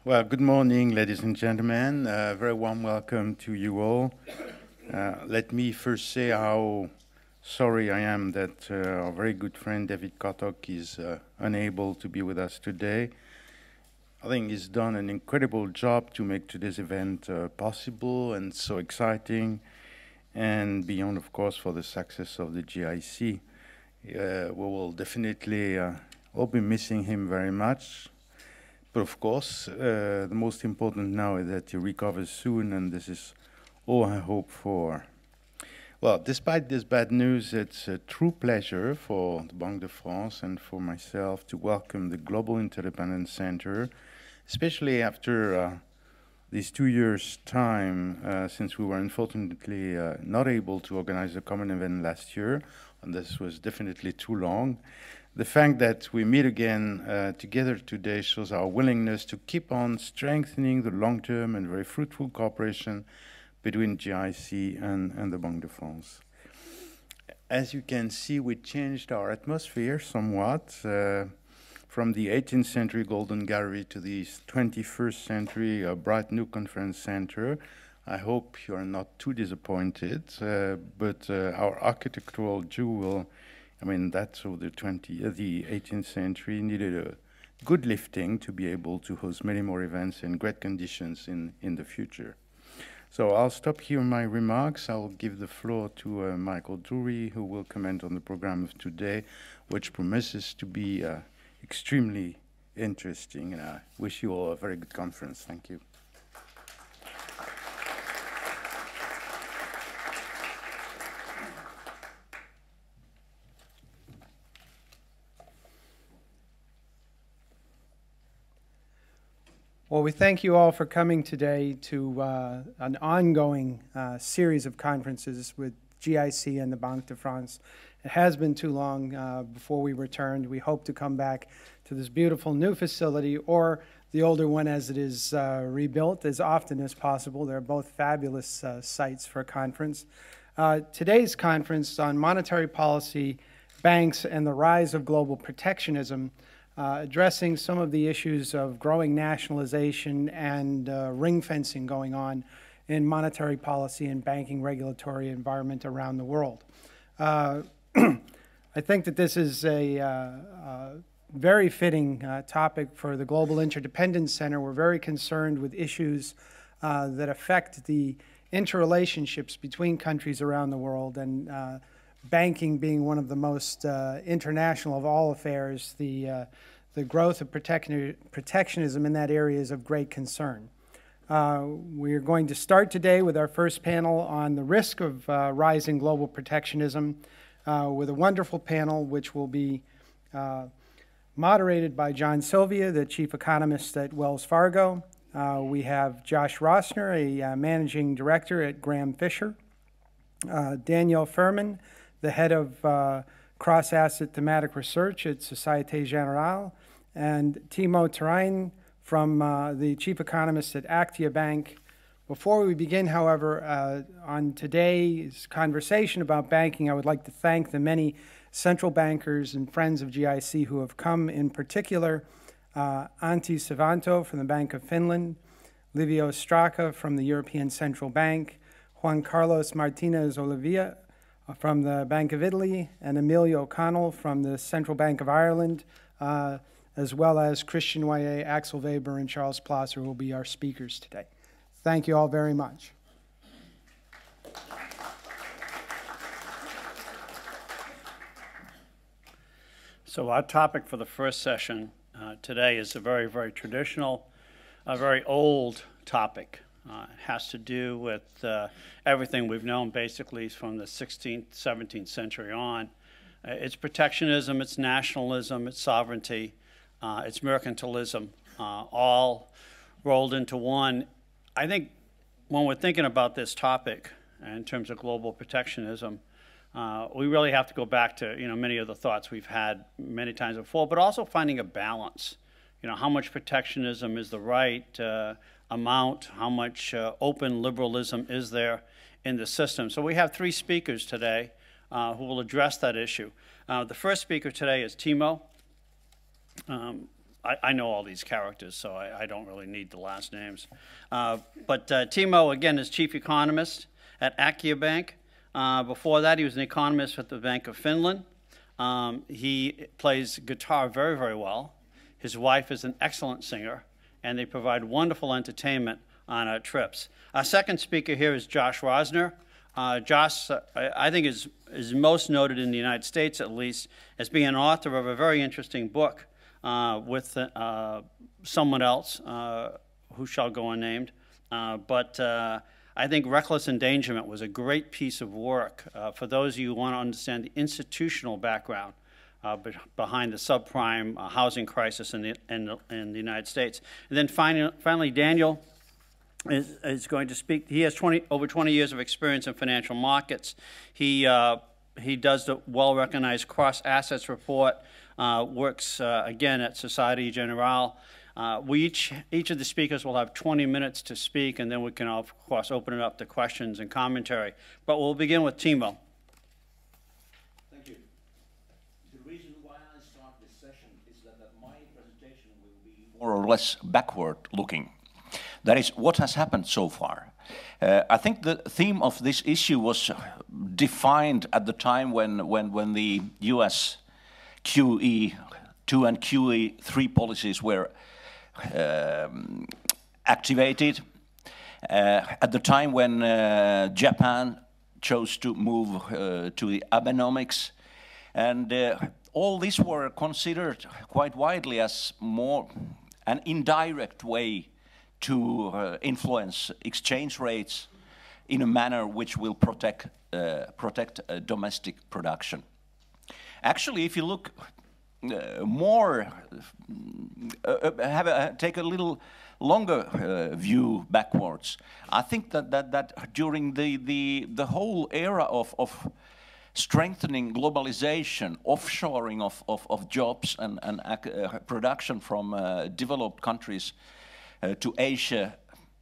Well, good morning, ladies and gentlemen. Very warm welcome to you all. Let me first say how sorry I am that our very good friend David Kotok is unable to be with us today. I think he's done an incredible job to make today's event possible and so exciting, and beyond, of course, for the success of the GIC. We will definitely all be missing him very much. But of course, the most important now is that he recovers soon, and this is all I hope for. Well, despite this bad news, it's a true pleasure for the Banque de France and for myself to welcome the Global Interdependence Center, especially after these 2 years' time, since we were unfortunately not able to organize a common event last year, and this was definitely too long. The fact that we meet again together today shows our willingness to keep on strengthening the long-term and very fruitful cooperation between GIC and the Banque de France. As you can see, we changed our atmosphere somewhat from the 18th century Golden Gallery to the 21st century bright new conference center. I hope you are not too disappointed, but our architectural jewel, I mean, that's of the 18th century, needed a good lifting to be able to host many more events in great conditions in the future. So I'll stop here my remarks. I'll give the floor to Michael Drury, who will comment on the program of today, which promises to be extremely interesting. And I wish you all a very good conference. Thank you. Well, we thank you all for coming today to an ongoing series of conferences with GIC and the Banque de France. It has been too long before we returned. We hope to come back to this beautiful new facility or the older one as it is rebuilt as often as possible. They're both fabulous sites for a conference. Today's conference on monetary policy, banks, and the rise of global protectionism, addressing some of the issues of growing nationalization and ring fencing going on in monetary policy and banking regulatory environment around the world. I think that this is a very fitting topic for the Global Interdependence Center. We're very concerned with issues that affect the interrelationships between countries around the world, and banking being one of the most international of all affairs. The growth of protectionism in that area is of great concern. We're going to start today with our first panel on the risk of rising global protectionism with a wonderful panel which will be moderated by John Sylvia, the chief economist at Wells Fargo. We have Josh Rossner, a managing director at Graham Fisher. Danielle Furman, the head of cross-asset thematic research at Societe Generale, and Timo Terainen from the chief economist at Actia Bank. Before we begin, however, on today's conversation about banking, I would like to thank the many central bankers and friends of GIC who have come, in particular, Antti Savanto from the Bank of Finland, Livio Straka from the European Central Bank, Juan Carlos Martinez Olivia from the Bank of Italy, and Emilio O'Connell from the Central Bank of Ireland, as well as Christian Noyer, Axel Weber, and Charles Plasser, who will be our speakers today. Thank you all very much. So our topic for the first session today is a very, very traditional, a very old topic. It has to do with everything we've known basically from the 16th, 17th century on. It's protectionism, it's nationalism, it's sovereignty, it's mercantilism, all rolled into one. I think when we're thinking about this topic in terms of global protectionism, we really have to go back to many of the thoughts we've had many times before, but also finding a balance. How much protectionism is the right amount, how much open liberalism is there in the system. So we have three speakers today who will address that issue. The first speaker today is Timo. I know all these characters, so I don't really need the last names. But Timo, again, is chief economist at Akkia Bank. Before that, he was an economist at the Bank of Finland. He plays guitar very, very well. His wife is an excellent singer, and they provide wonderful entertainment on our trips. Our second speaker here is Josh Rosner. Josh, I think, is most noted in the United States, at least, as being an author of a very interesting book with someone else who shall go unnamed. But I think Reckless Endangerment was a great piece of work for those of you who want to understand the institutional background behind the subprime housing crisis in the United States. And then finally Daniel is going to speak. He has over 20 years of experience in financial markets. He does the well-recognized Cross Assets Report, works again at Societe Generale. Each of the speakers will have 20 minutes to speak, and then we can, of course, open it up to questions and commentary. But we'll begin with Timo. Thank you. The reason why I start this session is that my presentation will be more or less backward-looking. That is, what has happened so far. I think the theme of this issue was defined at the time when the US QE2 and QE3 policies were activated, at the time when Japan chose to move to the Abenomics, and all these were considered quite widely as more an indirect way to influence exchange rates in a manner which will protect domestic production. Actually, if you look more, take a little longer view backwards, I think that during the whole era of strengthening globalization, offshoring of jobs and production from developed countries to Asia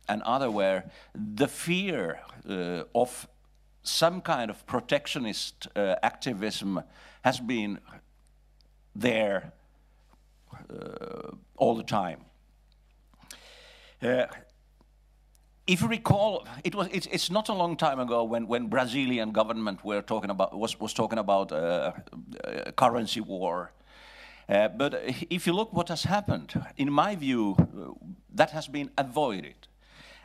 and otherwhere, the fear of some kind of protectionist activism has been there all the time. If you recall, it's not a long time ago when Brazilian government was talking about currency war. But if you look what has happened, in my view, that has been avoided.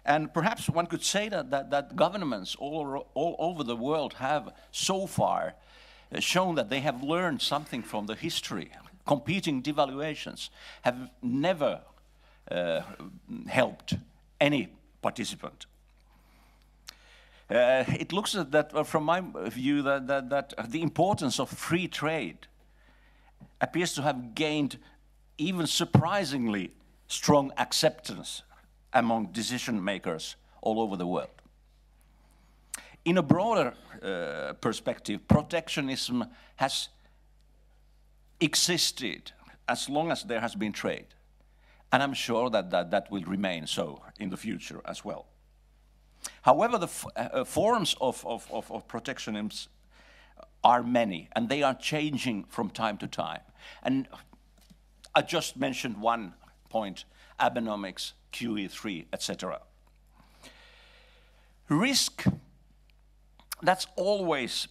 And perhaps one could say that governments all over the world have so far shown that they have learned something from the history. Competing devaluations have never helped any participant. It looks at that, from my view, that the importance of free trade appears to have gained even surprisingly strong acceptance among decision makers all over the world. In a broader perspective, protectionism has existed as long as there has been trade. And I'm sure that will remain so in the future as well. However, the forms of protectionism are many, and they are changing from time to time. And I just mentioned one point, Abenomics, QE3, etc. Risk, that's always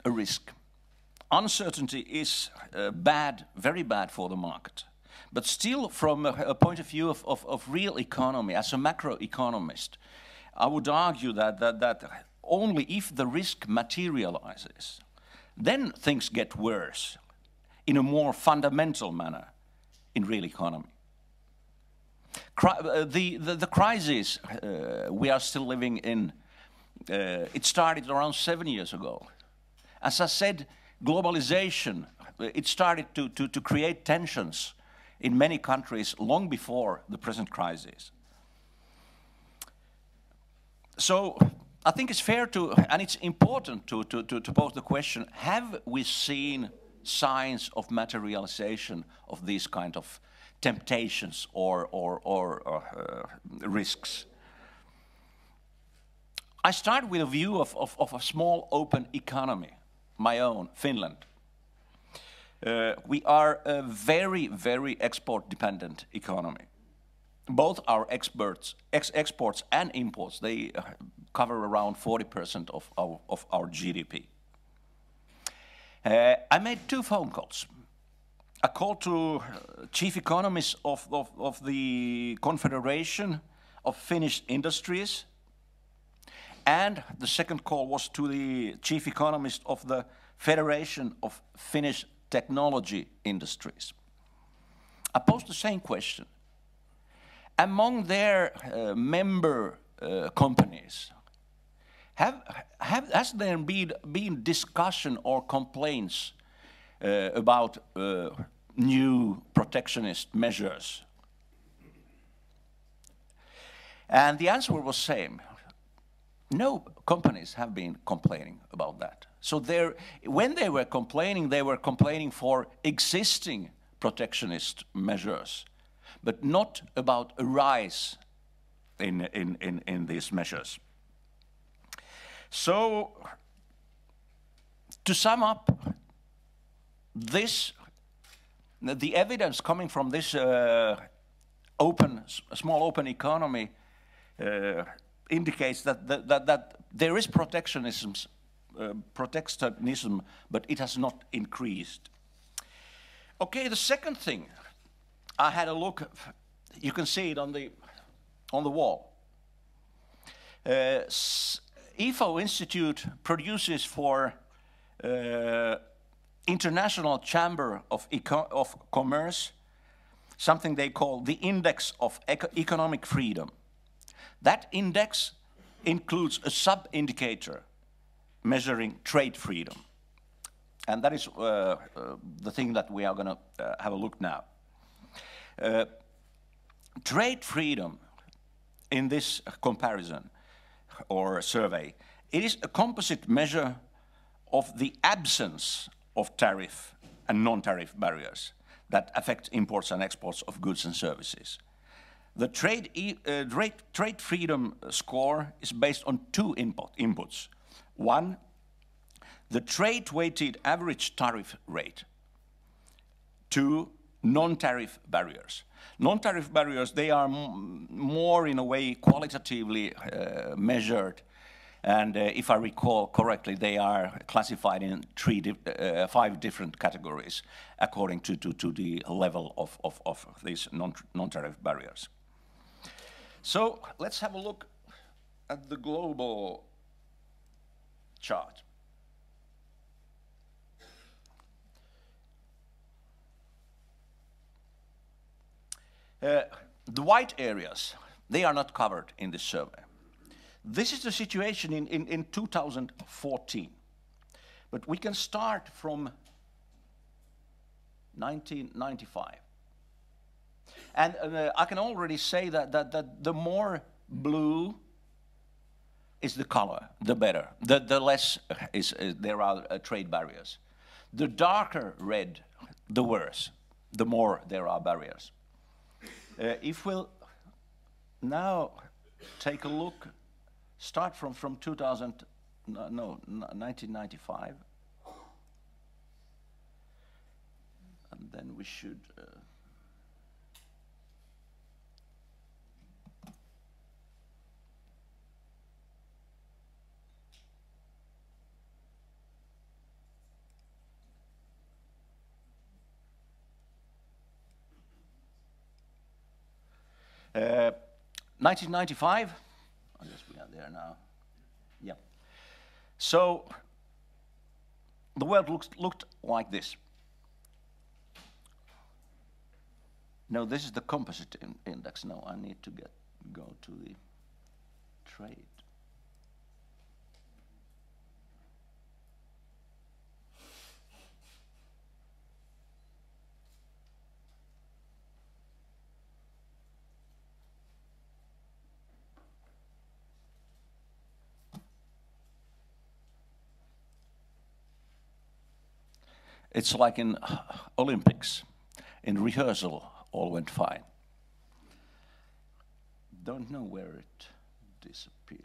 a risk. Uncertainty is bad, very bad for the market. But still, from a point of view of real economy, as a macroeconomist, I would argue that only if the risk materializes, then things get worse in a more fundamental manner in real economy. The crisis we are still living in, it started around 7 years ago. As I said, globalization, it started to create tensions in many countries long before the present crisis. So I think it's fair to, and it's important to pose the question, have we seen signs of materialization of these kind of temptations or risks? I start with a view of a small open economy, my own, Finland. we are a very, very export-dependent economy. Both our exports and imports, they cover around 40% of our GDP. I made 2 phone calls. A call to chief economists of the Confederation of Finnish Industries, and the second call was to the chief economist of the Federation of Finnish Technology Industries. I posed the same question. Among their member companies, has there been discussion or complaints about new protectionist measures? And the answer was same. No companies have been complaining about that. So when they were complaining for existing protectionist measures, but not about a rise in these measures. So, to sum up, the evidence coming from this small open economy indicates that there is protectionism, but it has not increased. Okay, the second thing, I had a look. You can see it on the wall. IFO Institute produces for International Chamber of Commerce something they call the Index of Economic Freedom. That index includes a sub-indicator measuring trade freedom. And that is the thing that we are going to have a look now. Trade freedom in this comparison or survey, it is a composite measure of the absence of tariff and non-tariff barriers that affect imports and exports of goods and services. The trade freedom score is based on 2 inputs. 1, the trade-weighted average tariff rate. 2, non-tariff barriers. Non-tariff barriers, they are more in a way qualitatively measured, and if I recall correctly, they are classified in 5 different categories according to the level of these non-tariff barriers. So let's have a look at the global chart. The white areas, they are not covered in this survey. This is the situation in 2014. But we can start from 1995. And I can already say that the more blue is the color, the better. The less there are trade barriers. The darker red, the worse, the more there are barriers. If we'll now take a look, start from 1995, and then we should uh, 1995, I guess we are there now. Yeah. So the world looked like this. No, this is the composite index. No, I need to go to the trade. It's like in Olympics. In rehearsal, all went fine. Don't know where it disappeared.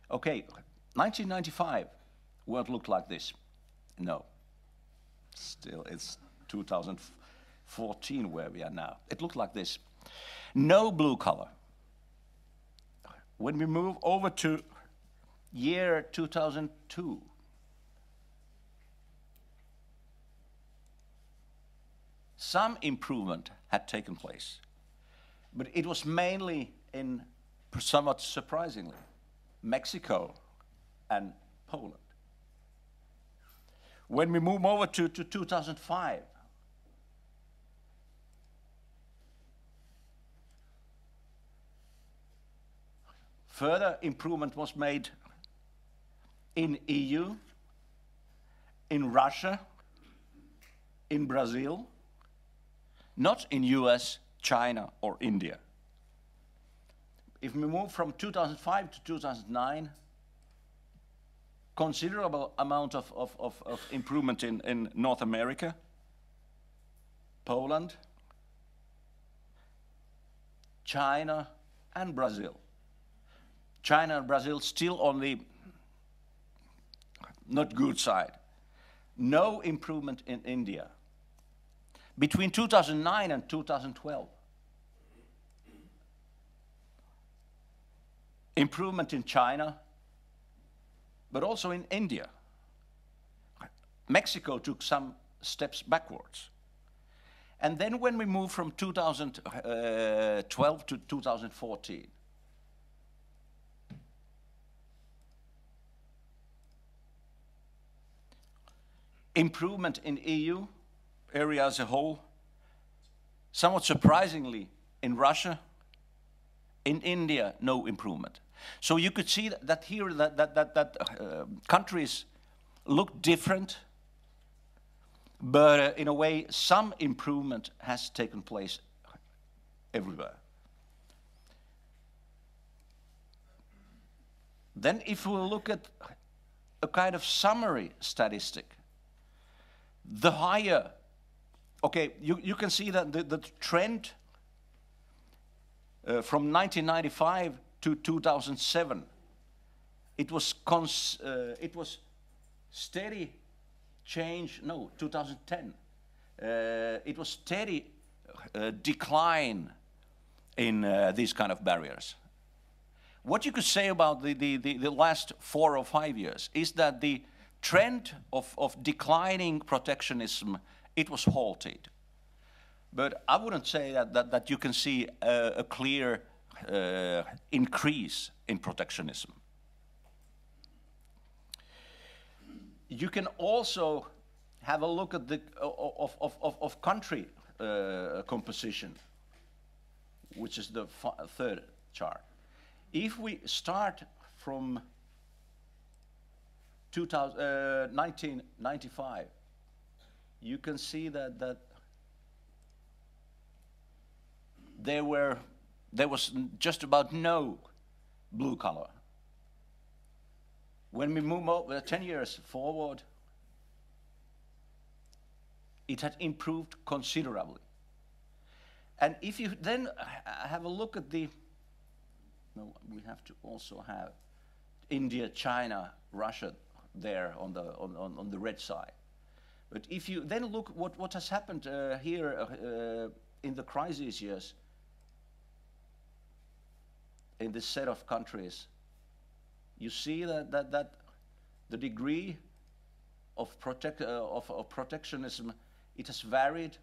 Okay, 1995 won't look like this. No. Still, it's 2014 where we are now. It looked like this. No blue color. When we move over to year 2002, some improvement had taken place, but it was mainly in, somewhat surprisingly, Mexico and Poland. When we move over to 2005, further improvement was made in EU, in Russia, in Brazil, not in US, China, or India. If we move from 2005 to 2009, considerable amount of improvement in North America, Poland, China, and Brazil. China and Brazil still on the not good side. No improvement in India. Between 2009 and 2012, improvement in China, but also in India. Mexico took some steps backwards. And then when we move from 2012 to 2014, improvement in EU area as a whole, somewhat surprisingly in Russia, in India, no improvement. So you could see that here that countries look different, but in a way some improvement has taken place everywhere. Then if we look at a kind of summary statistic, the higher, okay, you can see that the trend from 1995 to 2007, it was steady change, no, 2010. It was steady decline in these kind of barriers. What you could say about the last 4 or 5 years is that the trend of declining protectionism, it was halted. But I wouldn't say that you can see a clear increase in protectionism. You can also have a look at the of country composition, which is the third chart. If we start from 1995, you can see that there was just about no blue color. When we move over 10 years forward, it had improved considerably. And if you then have a look at the, no, we have to also have India, China, Russia there on the red side. But if you then look what has happened here in the crisis years, in this set of countries, you see that the degree of protectionism, it has varied,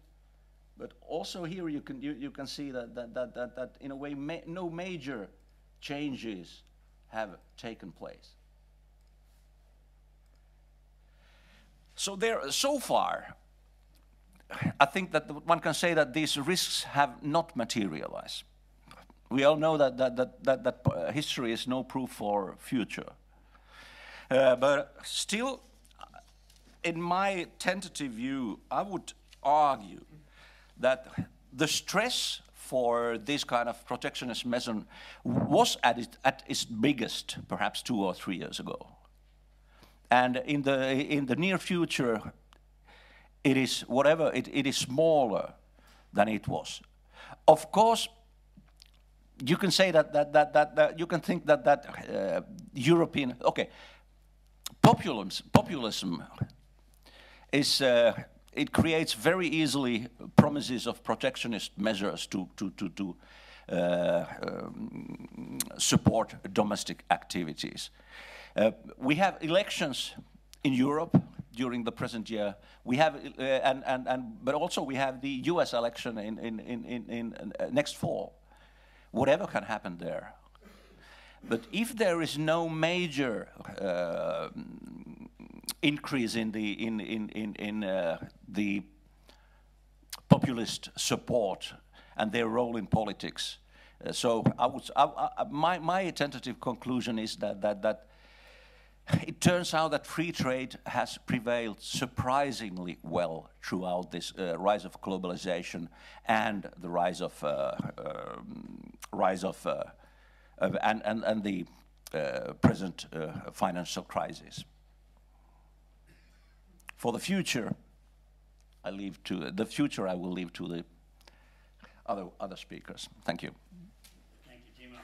but also here you can see that in a way no major changes have taken place. So far, I think that one can say that these risks have not materialized. We all know that history is no proof for future. But still, in my tentative view, I would argue that the stress for this kind of protectionist measure was at its biggest, perhaps 2 or 3 years ago. And in the near future, it is whatever, it is smaller than it was. Of course, you can say that you can think that European, okay, populism is it creates very easily promises of protectionist measures to support domestic activities. We have elections in Europe during the present year. We have, but also we have the U.S. election in next fall. Whatever can happen there. But if there is no major increase in the populist support and their role in politics, so my tentative conclusion is that it turns out that free trade has prevailed surprisingly well throughout this rise of globalization and the rise of the present financial crisis. For the future, I will leave to the other speakers. Thank you. Thank you, Timo.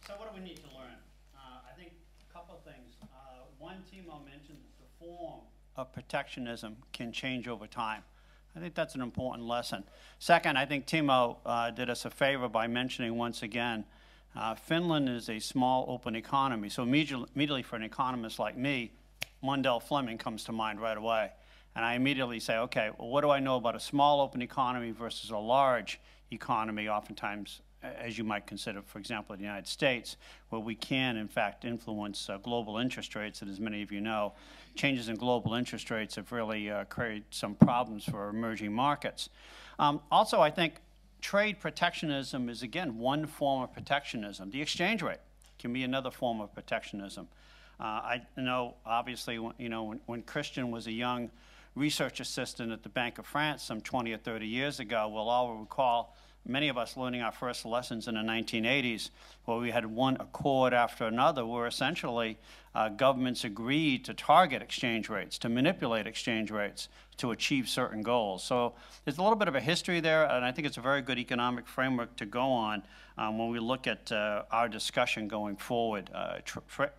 So what do we need to learn? I think a couple of things. One, Timo mentioned the form of protectionism can change over time. I think that's an important lesson. Second, I think Timo did us a favor by mentioning once again, Finland is a small open economy. So immediately for an economist like me, Mundell Fleming comes to mind right away. And I immediately say, okay, well, what do I know about a small open economy versus a large economy, oftentimes, as you might consider, for example, the United States, where we can, in fact, influence global interest rates. And as many of you know, changes in global interest rates have really created some problems for emerging markets. Also, I think trade protectionism is, again, one form of protectionism. The exchange rate can be another form of protectionism. I know, obviously, when Christian was a young research assistant at the Bank of France some 20 or 30 years ago, we'll all recall many of us learning our first lessons in the 1980s, where we had one accord after another, where essentially governments agreed to target exchange rates, to manipulate exchange rates, to achieve certain goals. So there's a little bit of a history there, and I think it's a very good economic framework to go on when we look at our discussion going forward.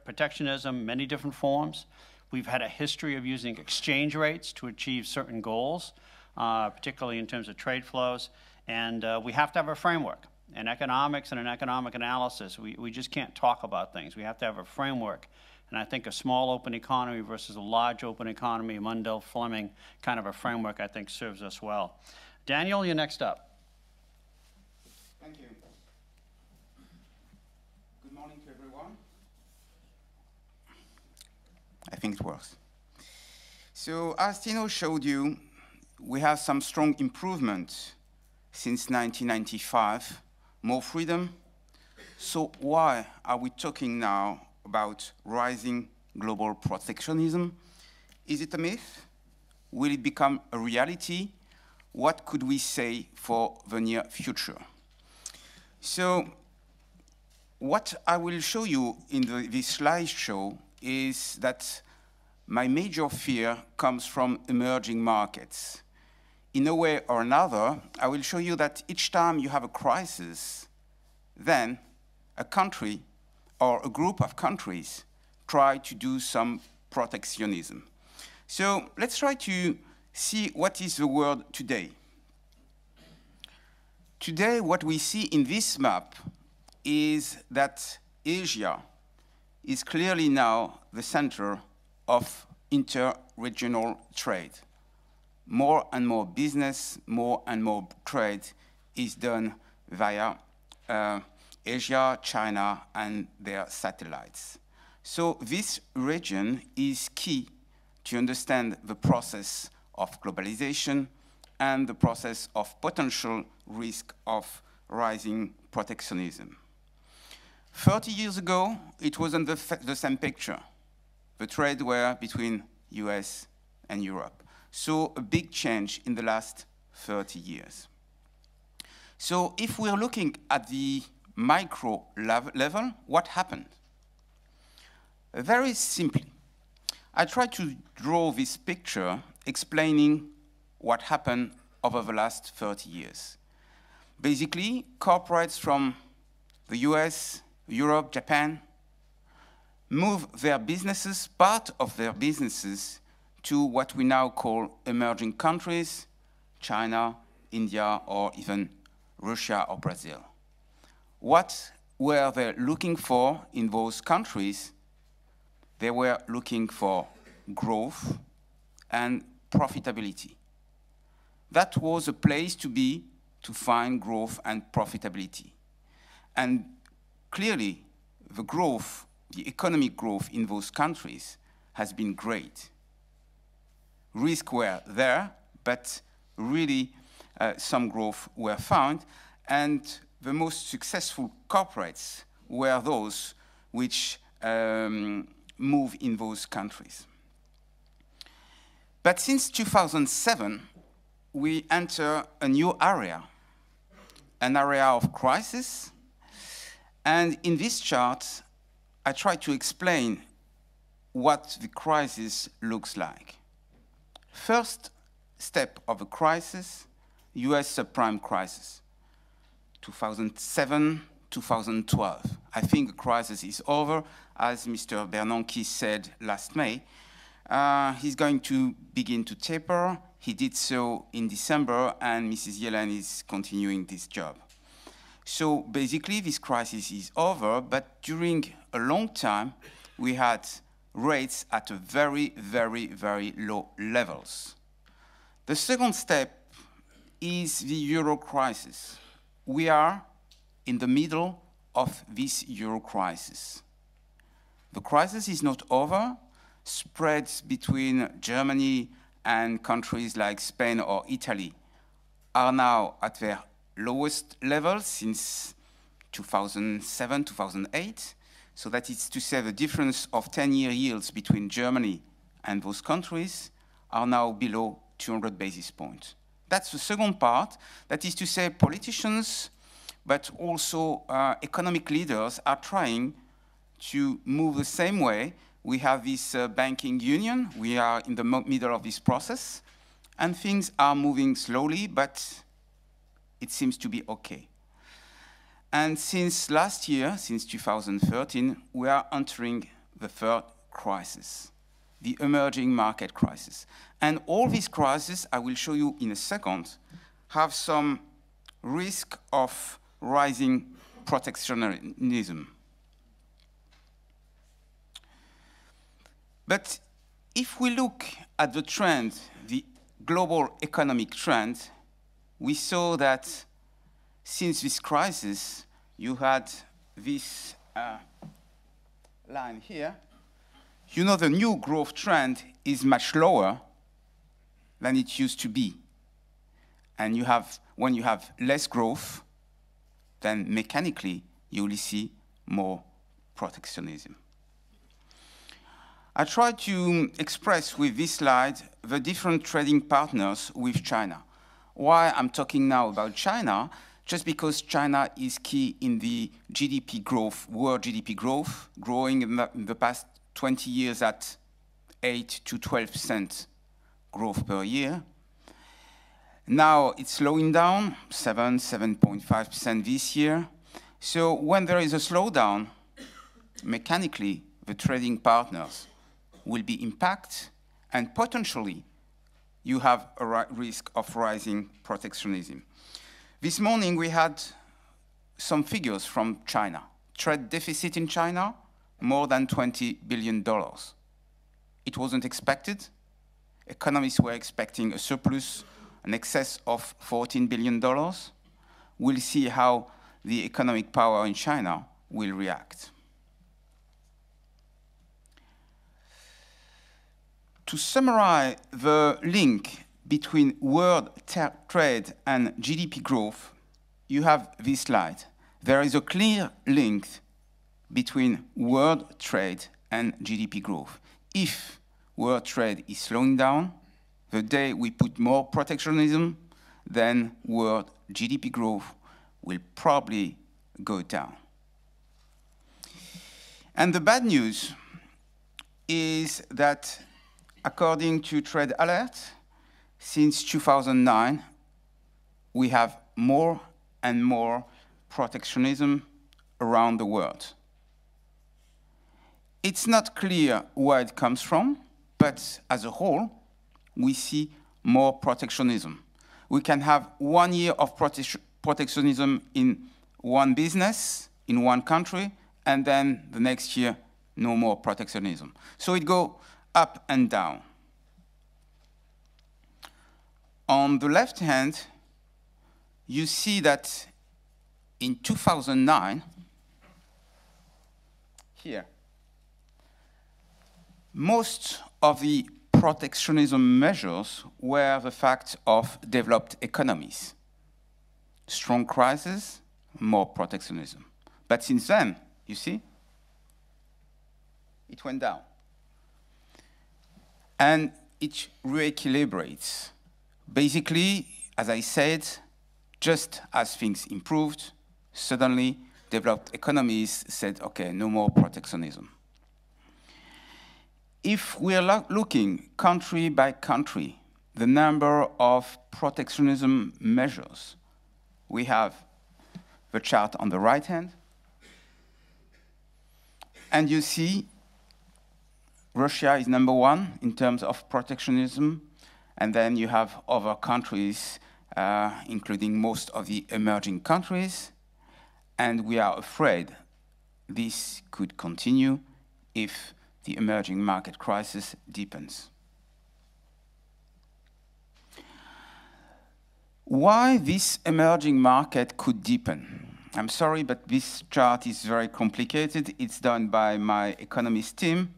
Protectionism, many different forms. We've had a history of using exchange rates to achieve certain goals, particularly in terms of trade flows. And we have to have a framework. In economics and in economic analysis, we just can't talk about things. We have to have a framework. And I think a small open economy versus a large open economy, Mundell Fleming kind of a framework, I think serves us well. Daniel, you're next up. Thank you. Good morning to everyone. I think it works. So as Tino showed you, we have some strong improvement since 1995, more freedom. So why are we talking now about rising global protectionism? Is it a myth? Will it become a reality? What could we say for the near future? So what I will show you in this slideshow is that my major fear comes from emerging markets. In a way or another, I will show you that each time you have a crisis, then a country or a group of countries try to do some protectionism. So let's try to see what is the world today. Today, what we see in this map is that Asia is clearly now the center of inter-regional trade. More and more business, more and more trade is done via Asia, China, and their satellites. So this region is key to understand the process of globalization and the process of potential risk of rising protectionism. 30 years ago, it wasn't the same picture. The trade war between US and Europe. So a big change in the last 30 years. So if we're looking at the micro level, what happened? Very simply, I tried to draw this picture explaining what happened over the last 30 years. Basically, corporates from the US, Europe, Japan, move their businesses, part of their businesses, to what we now call emerging countries, China, India, or even Russia or Brazil. What were they looking for in those countries? They were looking for growth and profitability. That was a place to be to find growth and profitability. And clearly, the growth, the economic growth in those countries has been great. Risks were there, but really some growth were found, and the most successful corporates were those which move in those countries. But since 2007, we enter a new area, an area of crisis. And in this chart, I try to explain what the crisis looks like. First step of a crisis, US subprime crisis, 2007, 2012. I think the crisis is over. As Mr. Bernanke said last May, he's going to begin to taper. He did so in December, and Mrs. Yellen is continuing this job. So basically, this crisis is over, but during a long time, we had rates at a very, very, very low levels. The second step is the euro crisis. We are in the middle of this euro crisis. The crisis is not over. Spreads between Germany and countries like Spain or Italy are now at their lowest level since 2007, 2008. So that is to say the difference of 10-year yields between Germany and those countries are now below 200 basis points. That's the second part. That is to say politicians, but also economic leaders are trying to move the same way. We have this banking union. We are in the middle of this process, and things are moving slowly, but it seems to be okay. And since last year, since 2013, we are entering the third crisis, the emerging market crisis. And all these crises, I will show you in a second, have some risk of rising protectionism. But if we look at the trend, the global economic trend, we saw that since this crisis, you had this line here. You know, the new growth trend is much lower than it used to be. And you have, when you have less growth, then mechanically you will see more protectionism. I try to express with this slide the different trading partners with China. Why I'm talking now about China? Just because China is key in the GDP growth, world GDP growth, growing in the past 20 years at 8 to 12% growth per year. Now it's slowing down, 7.5% this year. So when there is a slowdown, mechanically, the trading partners will be impacted, and potentially you have a risk of rising protectionism. This morning we had some figures from China. Trade deficit in China, more than $20 billion. It wasn't expected. Economists were expecting a surplus, an excess of $14 billion. We'll see how the economic power in China will react. To summarize the link between world trade and GDP growth, you have this slide. There is a clear link between world trade and GDP growth. If world trade is slowing down, the day we put more protectionism, then world GDP growth will probably go down. And the bad news is that according to Trade Alert, since 2009, we have more and more protectionism around the world. It's not clear where it comes from, but as a whole, we see more protectionism. We can have 1 year of protectionism in one business, in one country, and then the next year, no more protectionism. So it goes up and down. On the left hand, you see that in 2009, here, most of the protectionism measures were the fact of developed economies. Strong crisis, more protectionism. But since then, you see, it went down. And it re-equilibrates. Basically, as I said, just as things improved, suddenly developed economies said, okay, no more protectionism. If we are looking country by country, the number of protectionism measures, we have the chart on the right hand. And you see Russia is number 1 in terms of protectionism. And then you have other countries, including most of the emerging countries. And we are afraid this could continue if the emerging market crisis deepens. Why this emerging market could deepen? I'm sorry, but this chart is very complicated. It's done by my economist team,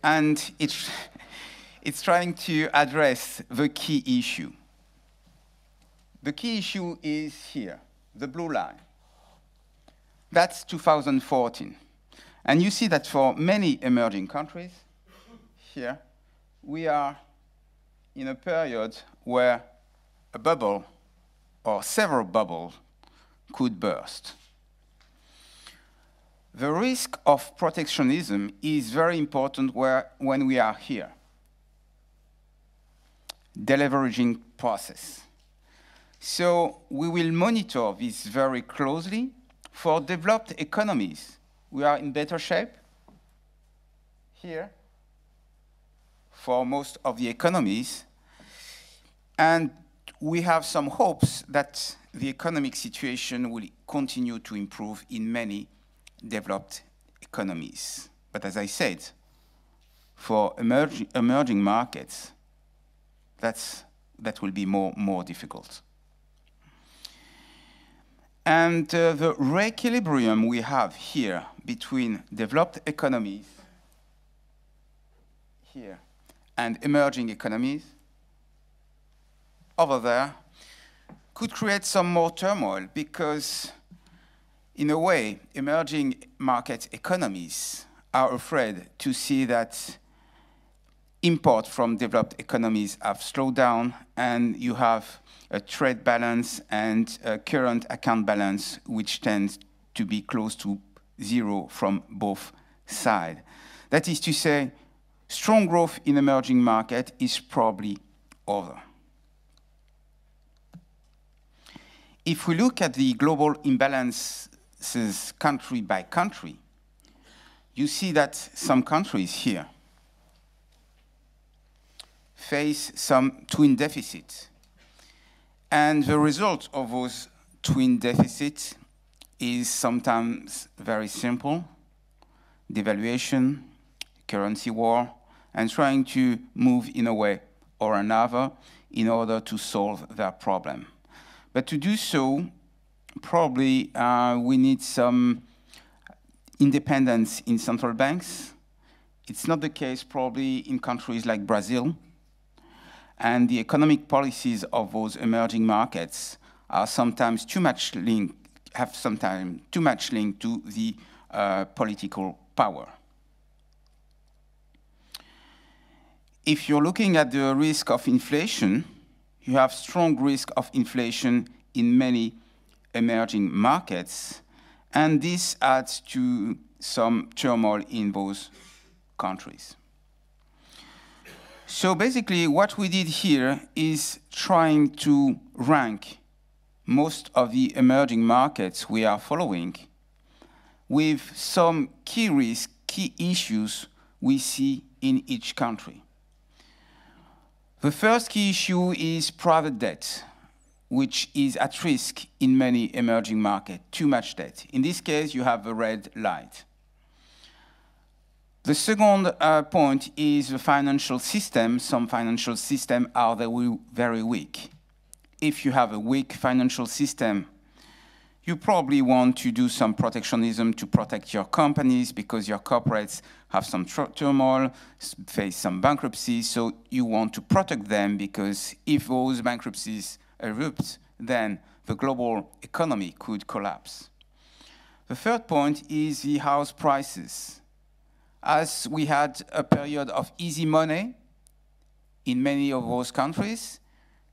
and it's trying to address the key issue. The key issue is here, the blue line. That's 2014. And you see that for many emerging countries, here, we are in a period where a bubble or several bubbles could burst. The risk of protectionism is very important when we are here. Deleveraging process. So we will monitor this very closely. For developed economies, we are in better shape here for most of the economies. And we have some hopes that the economic situation will continue to improve in many developed economies. But as I said, for emerging markets, that will be more difficult. And the re-equilibrium we have here between developed economies here and emerging economies over there could create some more turmoil because, in a way, emerging market economies are afraid to see that import from developed economies have slowed down, and you have a trade balance and a current account balance which tends to be close to zero from both sides. That is to say, strong growth in emerging market is probably over. If we look at the global imbalances country by country, you see that some countries here face some twin deficits. And the result of those twin deficits is sometimes very simple: devaluation, currency war, and trying to move in a way or another in order to solve their problem. But to do so, probably we need some independence in central banks. It's not the case probably in countries like Brazil. And the economic policies of those emerging markets are sometimes too much linked to the political power. If you're looking at the risk of inflation, you have strong risk of inflation in many emerging markets, and this adds to some turmoil in those countries. So basically, what we did here is trying to rank most of the emerging markets we are following, with some key risks, key issues we see in each country. The first key issue is private debt, which is at risk in many emerging markets, too much debt. In this case, you have the red light. The second point is the financial system. Some financial systems are very weak. If you have a weak financial system, you probably want to do some protectionism to protect your companies because your corporates have some turmoil, face some bankruptcies, so you want to protect them because if those bankruptcies erupt, then the global economy could collapse. The third point is the house prices. As we had a period of easy money in many of those countries,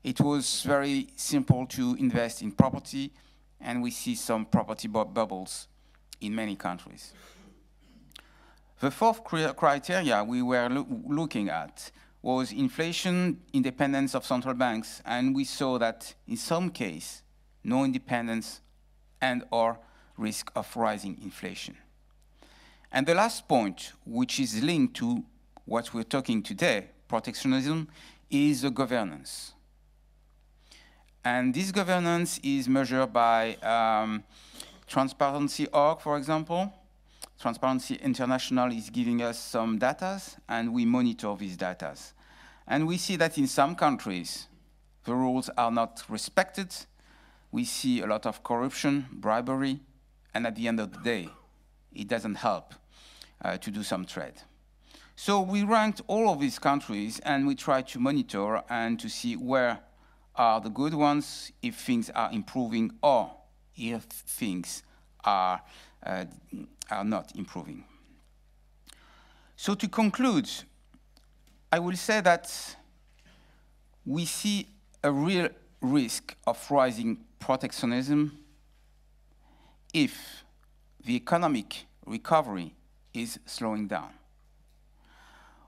it was very simple to invest in property, and we see some property bubbles in many countries. The fourth criteria we were looking at was inflation independence of central banks, and we saw that in some cases, no independence and/or risk of rising inflation. And the last point, which is linked to what we're talking today, protectionism, is the governance. And this governance is measured by Transparency.org, for example. Transparency International is giving us some data, and we monitor these data. And we see that in some countries, the rules are not respected. We see a lot of corruption, bribery, and at the end of the day, it doesn't help to do some trade. So we ranked all of these countries, and we tried to monitor and to see where are the good ones, if things are improving, or if things are not improving. So to conclude, I will say that we see a real risk of rising protectionism if the economic recovery is slowing down.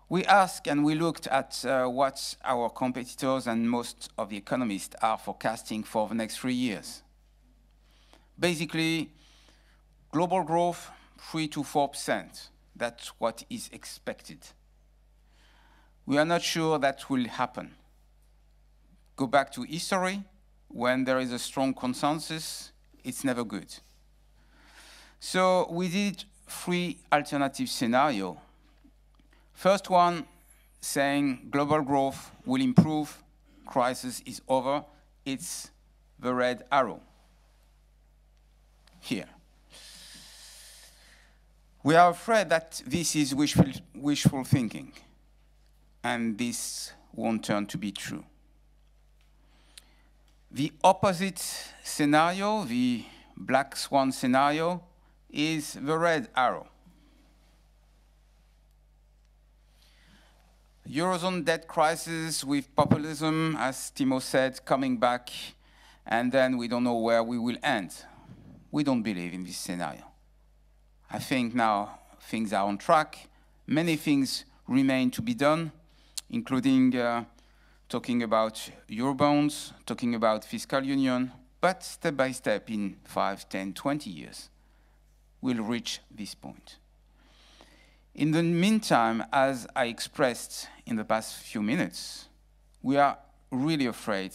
We asked and we looked at what our competitors and most of the economists are forecasting for the next 3 years. Basically, global growth, 3 to 4%. That's what is expected. We are not sure that will happen. Go back to history. When there is a strong consensus, it's never good. So we did 3 alternative scenarios. First one, saying global growth will improve, crisis is over. It's the red arrow here. We are afraid that this is wishful thinking, and this won't turn to be true. The opposite scenario, the black swan scenario, is the red arrow. Eurozone debt crisis with populism, as Timo said, coming back, and then we don't know where we will end. We don't believe in this scenario. I think now things are on track. Many things remain to be done, including talking about Eurobonds, talking about fiscal union, but step by step in 5, 10, 20 years, we'll reach this point. In the meantime, as I expressed in the past few minutes, we are really afraid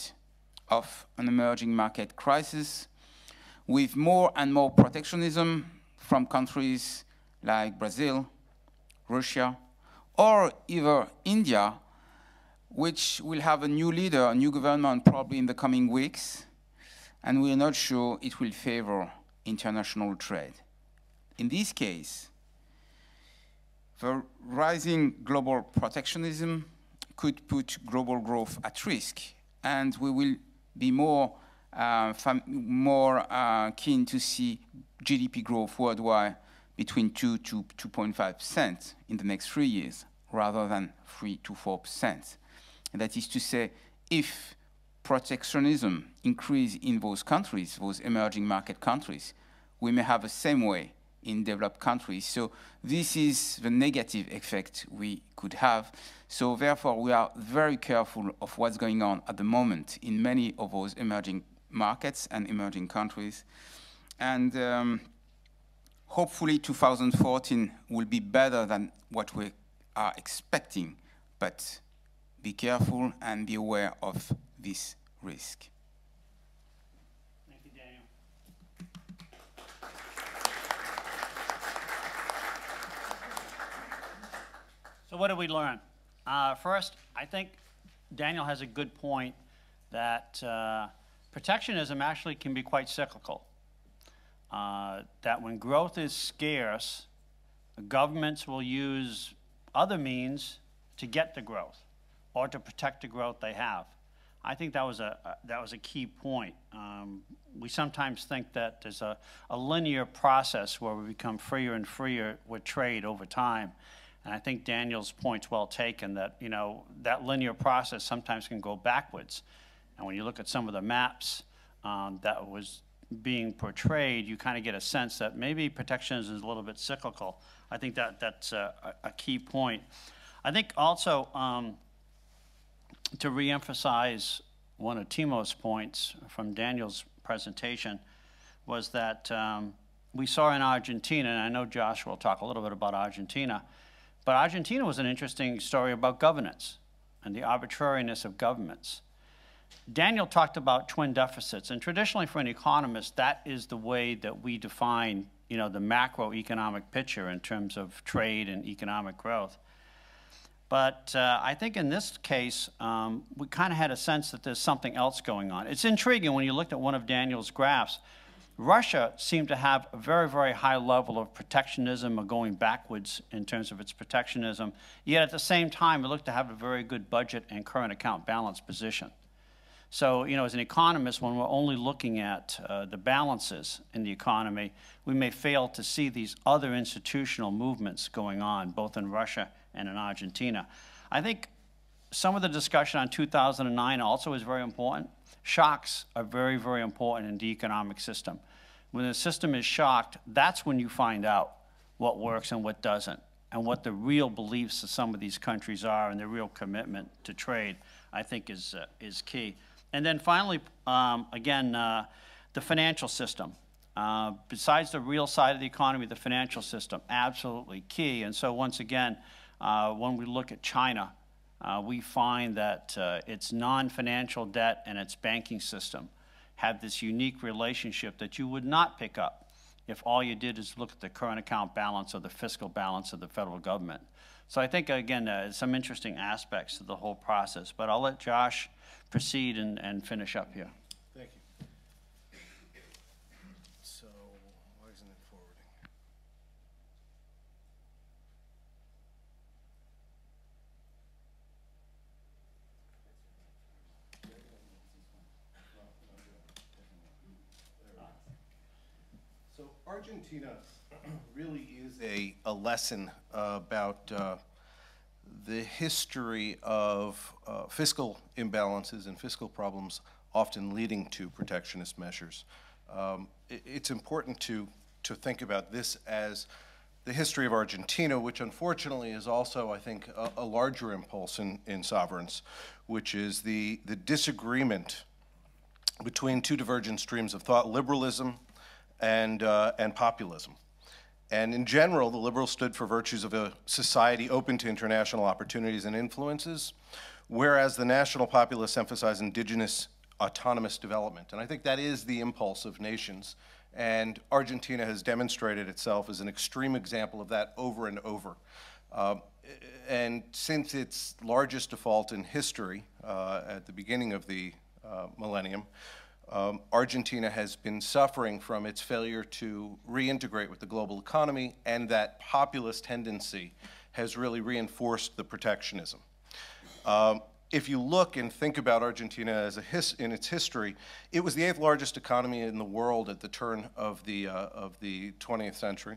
of an emerging market crisis with more and more protectionism from countries like Brazil, Russia, or even India, which will have a new leader, a new government probably in the coming weeks, and we are not sure it will favor international trade. In this case, the rising global protectionism could put global growth at risk, and we will be more keen to see GDP growth worldwide between 2 to 2.5% in the next 3 years, rather than 3 to 4%. And that is to say, if protectionism increases in those countries, those emerging market countries, we may have the same way in developed countries. So this is the negative effect we could have. So therefore, we are very careful of what's going on at the moment in many of those emerging markets and emerging countries. And hopefully 2014 will be better than what we are expecting, but be careful and be aware of this risk. Thank you, Daniel. So what did we learn? First, I think Daniel has a good point that protectionism actually can be quite cyclical. That when growth is scarce, governments will use other means to get the growth or to protect the growth they have. I think that was a key point. We sometimes think that there's a linear process where we become freer and freer with trade over time. And I think Daniel's point's well taken that, you know, that linear process sometimes can go backwards. And when you look at some of the maps that was being portrayed, you kind of get a sense that maybe protectionism is a little bit cyclical. I think that's a key point. I think also to reemphasize one of Timo's points from Daniel's presentation was that we saw in Argentina, and I know Josh will talk a little bit about Argentina, but Argentina was an interesting story about governance and the arbitrariness of governments. Daniel talked about twin deficits, and traditionally for an economist, that is the way that we define, you know, the macroeconomic picture in terms of trade and economic growth. But I think in this case, we kind of had a sense that there's something else going on. It's intriguing when you looked at one of Daniel's graphs. Russia seemed to have a very, very high level of protectionism or going backwards in terms of its protectionism, yet at the same time, it looked to have a very good budget and current account balance position. So, you know, as an economist, when we're only looking at the balances in the economy, we may fail to see these other institutional movements going on, both in Russia and in Argentina. I think some of the discussion on 2009 also is very important. Shocks are very, very important in the economic system. When the system is shocked, that's when you find out what works and what doesn't, and what the real beliefs of some of these countries are and their real commitment to trade, I think is key. And then finally, again, the financial system. Besides the real side of the economy, the financial system, absolutely key. And so once again, when we look at China, we find that its non-financial debt and its banking system have this unique relationship that you would not pick up if all you did is look at the current account balance or the fiscal balance of the federal government. So I think, again, some interesting aspects to the whole process. But I'll let Josh proceed and finish up here. Thank you. So, why isn't it forwarding? So, Argentina really is a lesson about the history of fiscal imbalances and fiscal problems often leading to protectionist measures. It's important to think about this as the history of Argentina, which unfortunately is also, I think, a larger impulse in sovereigns, which is the disagreement between two divergent streams of thought, liberalism and populism. And in general, the liberals stood for virtues of a society open to international opportunities and influences, whereas the national populists emphasize indigenous autonomous development. And I think that is the impulse of nations. And Argentina has demonstrated itself as an extreme example of that over and over. And since its largest default in history at the beginning of the millennium, Argentina has been suffering from its failure to reintegrate with the global economy, and that populist tendency has really reinforced the protectionism. If you look and think about Argentina as in its history, it was the 8th largest economy in the world at the turn of the 20th century.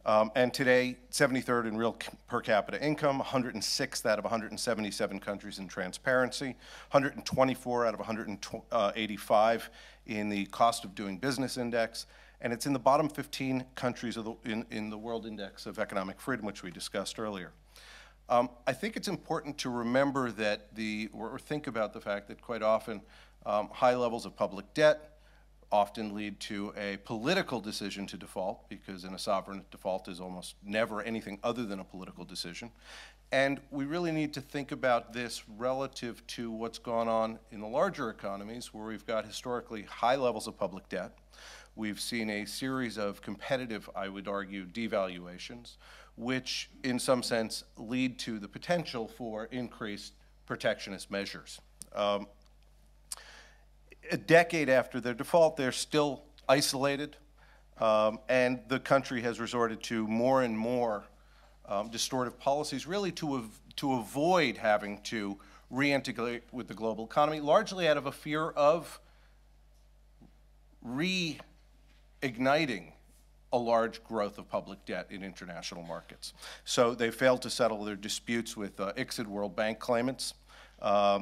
And today, 73rd in real per capita income, 106th out of 177 countries in transparency, 124 out of 185 in the cost of doing business index, and it's in the bottom 15 countries of in the World Index of Economic Freedom, which we discussed earlier. I think it's important to remember that or think about the fact that quite often High levels of public debt often lead to a political decision to default, because in a sovereign, default is almost never anything other than a political decision. And we really need to think about this relative to what's gone on in the larger economies, where we've got historically high levels of public debt. We've seen a series of competitive, I would argue, devaluations, which in some sense lead to the potential for increased protectionist measures. A decade after their default, they're still isolated, and the country has resorted to more and more distortive policies, really to avoid having to reintegrate with the global economy, largely out of a fear of reigniting a large growth of public debt in international markets. So they failed to settle their disputes with ICSID World Bank claimants.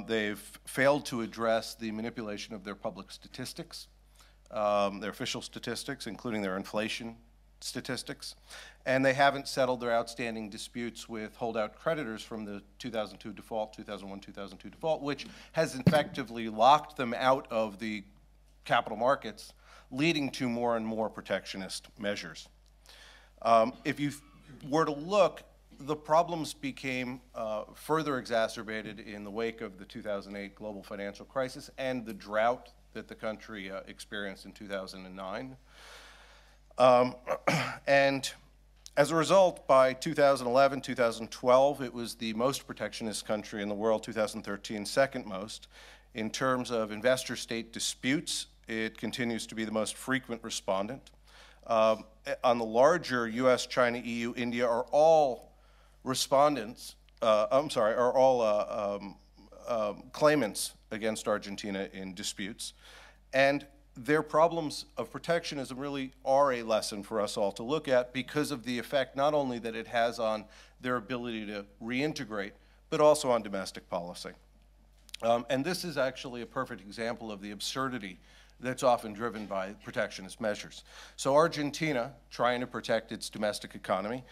They've failed to address the manipulation of their public statistics, their official statistics, including their inflation statistics. And they haven't settled their outstanding disputes with holdout creditors from the 2002 default, 2001-2002 default, which has effectively locked them out of the capital markets, leading to more and more protectionist measures. If you were to look, the problems became further exacerbated in the wake of the 2008 global financial crisis and the drought that the country experienced in 2009. And as a result, by 2011, 2012, it was the most protectionist country in the world, 2013, second most. In terms of investor-state disputes, it continues to be the most frequent respondent. On the larger US, China, EU, India are all respondents, are all claimants against Argentina in disputes. And their problems of protectionism really are a lesson for us all to look at, because of the effect not only that it has on their ability to reintegrate, but also on domestic policy. And this is actually a perfect example of the absurdity that's often driven by protectionist measures. So Argentina, trying to protect its domestic economy,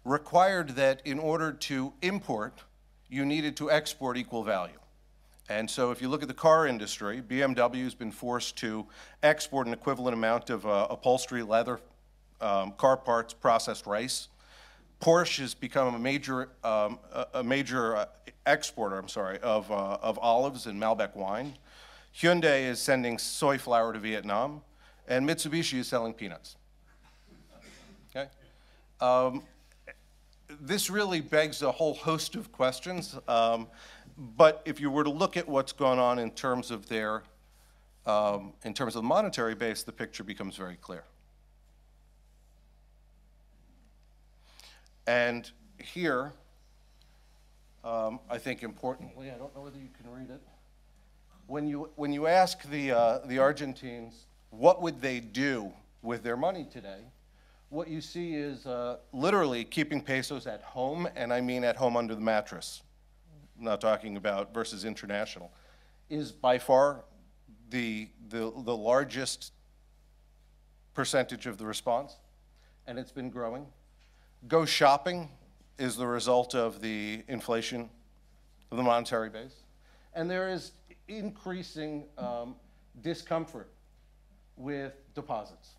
required that in order to import, you needed to export equal value. And so if you look at the car industry, BMW has been forced to export an equivalent amount of upholstery, leather, car parts, processed rice. Porsche has become a major exporter, of olives and Malbec wine. Hyundai is sending soy flour to Vietnam, and Mitsubishi is selling peanuts. Okay? This really begs a whole host of questions. But if you were to look at what's gone on in terms of their, in terms of the monetary base, the picture becomes very clear. And here, I think importantly, I don't know whether you can read it. When you ask the Argentines what would they do with their money today, what you see is literally keeping pesos at home, and I mean at home under the mattress. I'm not talking about versus international, is by far the largest percentage of the response, and it's been growing. Go shopping is the result of the inflation of the monetary base, and there is increasing discomfort with deposits.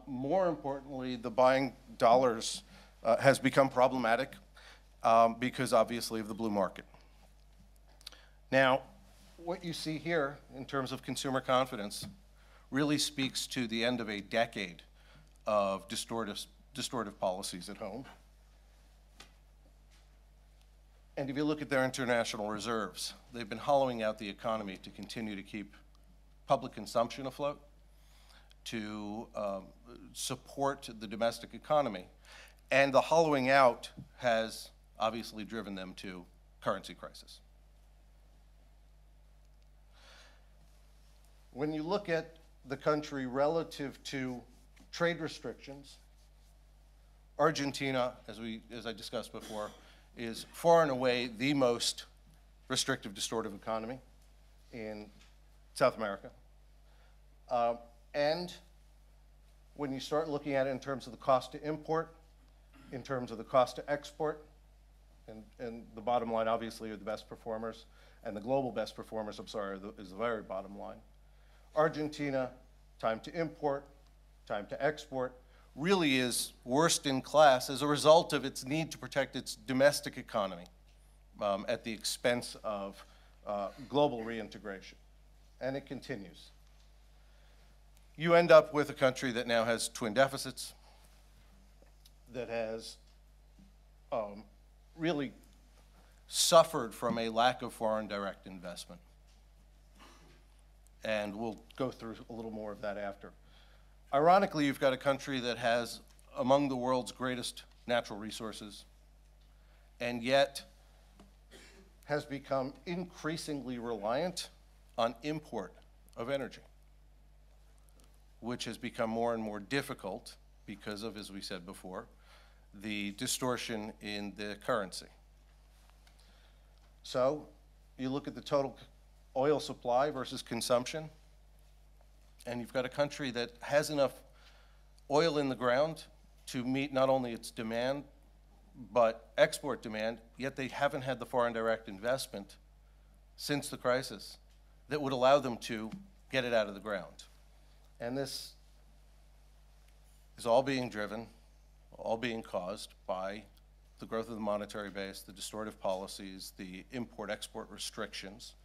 More importantly, the buying dollars has become problematic because obviously of the blue market. Now, what you see here in terms of consumer confidence really speaks to the end of a decade of distortive policies at home. And if you look at their international reserves, they've been hollowing out the economy to continue to keep public consumption afloat, to support the domestic economy. And the hollowing out has obviously driven them to currency crisis. When you look at the country relative to trade restrictions, Argentina, as I discussed before, is far and away the most restrictive, distortive economy in South America. And when you start looking at it in terms of the cost to import, in terms of the cost to export, and the bottom line obviously are the best performers, and the global best performers, I'm sorry, is the very bottom line. Argentina, time to import, time to export, really is worst in class as a result of its need to protect its domestic economy at the expense of global reintegration. And it continues. You end up with a country that now has twin deficits, that has really suffered from a lack of foreign direct investment. And we'll go through a little more of that after. Ironically, you've got a country that has among the world's greatest natural resources, and yet has become increasingly reliant on import of energy, which has become more and more difficult because of, as we said before, the distortion in the currency. So you look at the total oil supply versus consumption, and you've got a country that has enough oil in the ground to meet not only its demand, but export demand, yet they haven't had the foreign direct investment since the crisis that would allow them to get it out of the ground. And this is all being driven, all being caused by the growth of the monetary base, the distortive policies, the import-export restrictions,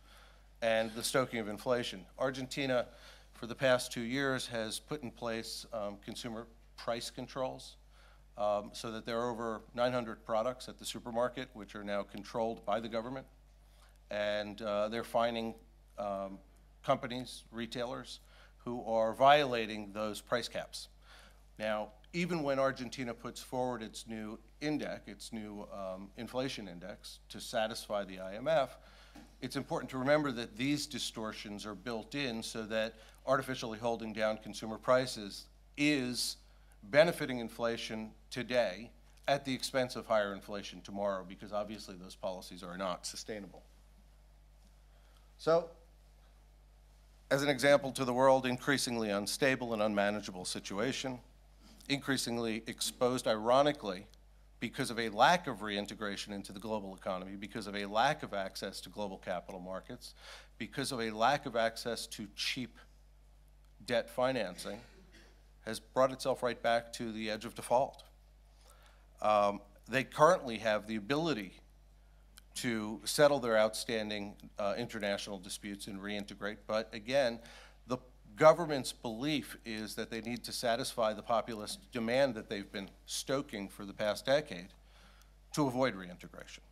and the stoking of inflation. Argentina, for the past 2 years, has put in place consumer price controls so that there are over 900 products at the supermarket which are now controlled by the government. And they're fining companies, retailers, who are violating those price caps. Now, even when Argentina puts forward its new index, its new inflation index to satisfy the IMF, it's important to remember that these distortions are built in so that artificially holding down consumer prices is benefiting inflation today at the expense of higher inflation tomorrow, because obviously those policies are not sustainable. So, as an example to the world, increasingly unstable and unmanageable situation, increasingly exposed, ironically, because of a lack of reintegration into the global economy, because of a lack of access to global capital markets, because of a lack of access to cheap debt financing, has brought itself right back to the edge of default. They currently have the ability to settle their outstanding international disputes and reintegrate, but again, the government's belief is that they need to satisfy the populist demand that they've been stoking for the past decade to avoid reintegration.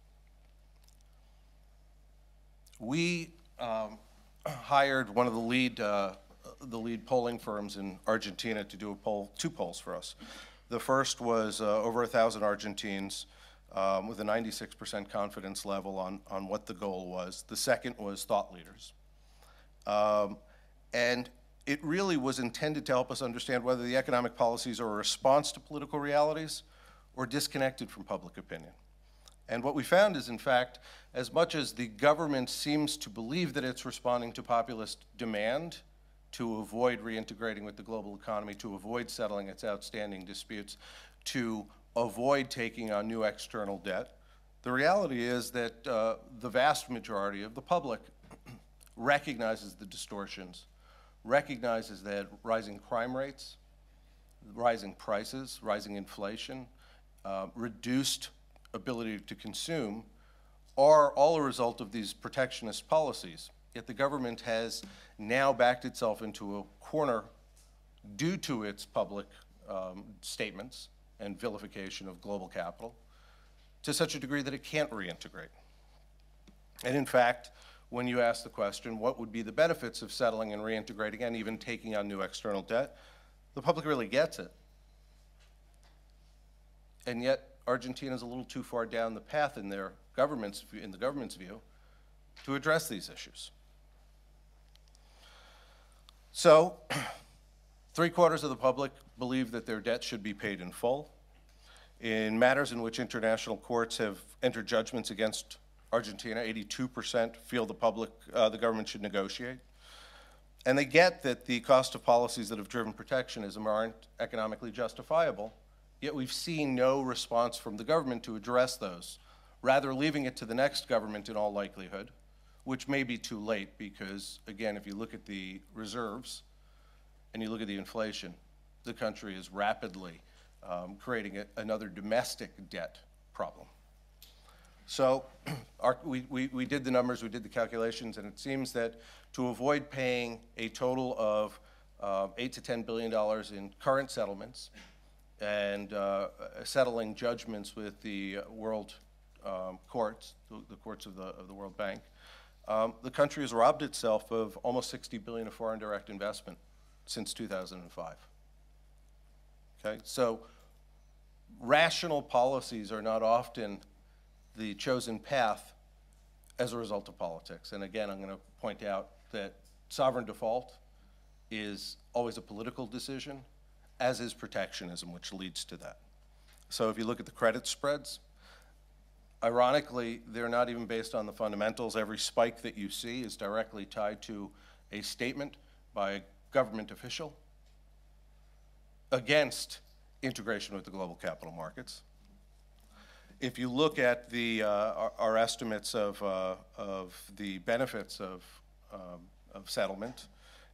We hired one of the lead polling firms in Argentina to do a poll, 2 polls for us. The first was over 1,000 Argentines with a 96% confidence level on what the goal was. The second was thought leaders. And it really was intended to help us understand whether the economic policies are a response to political realities or disconnected from public opinion. And what we found is, in fact, as much as the government seems to believe that it's responding to populist demand to avoid reintegrating with the global economy, to avoid settling its outstanding disputes, to avoid taking on new external debt, the reality is that the vast majority of the public recognizes the distortions, recognizes that rising crime rates, rising prices, rising inflation, reduced ability to consume are all a result of these protectionist policies. Yet the government has now backed itself into a corner due to its public statements and vilification of global capital to such a degree that it can't reintegrate. And in fact, when you ask the question, what would be the benefits of settling and reintegrating and even taking on new external debt, the public really gets it. And yet, Argentina is a little too far down the path in the government's view to address these issues. So, 3/4 of the public believe that their debt should be paid in full. In matters in which international courts have entered judgments against Argentina, 82% feel the government should negotiate. And they get that the cost of policies that have driven protectionism aren't economically justifiable, yet we've seen no response from the government to address those, rather leaving it to the next government in all likelihood, which may be too late because, again, if you look at the reserves and you look at the inflation, the country is rapidly creating another domestic debt problem. So we did the numbers, we did the calculations, and it seems that to avoid paying a total of $8 to $10 billion in current settlements and settling judgments with the world courts, the courts of the World Bank, the country has robbed itself of almost $60 billion of foreign direct investment since 2005. Okay, so rational policies are not often the chosen path as a result of politics. And again, I'm going to point out that sovereign default is always a political decision, as is protectionism, which leads to that. So if you look at the credit spreads, ironically, they're not even based on the fundamentals. Every spike that you see is directly tied to a statement by a government official against integration with the global capital markets. If you look at our estimates of the benefits of settlement,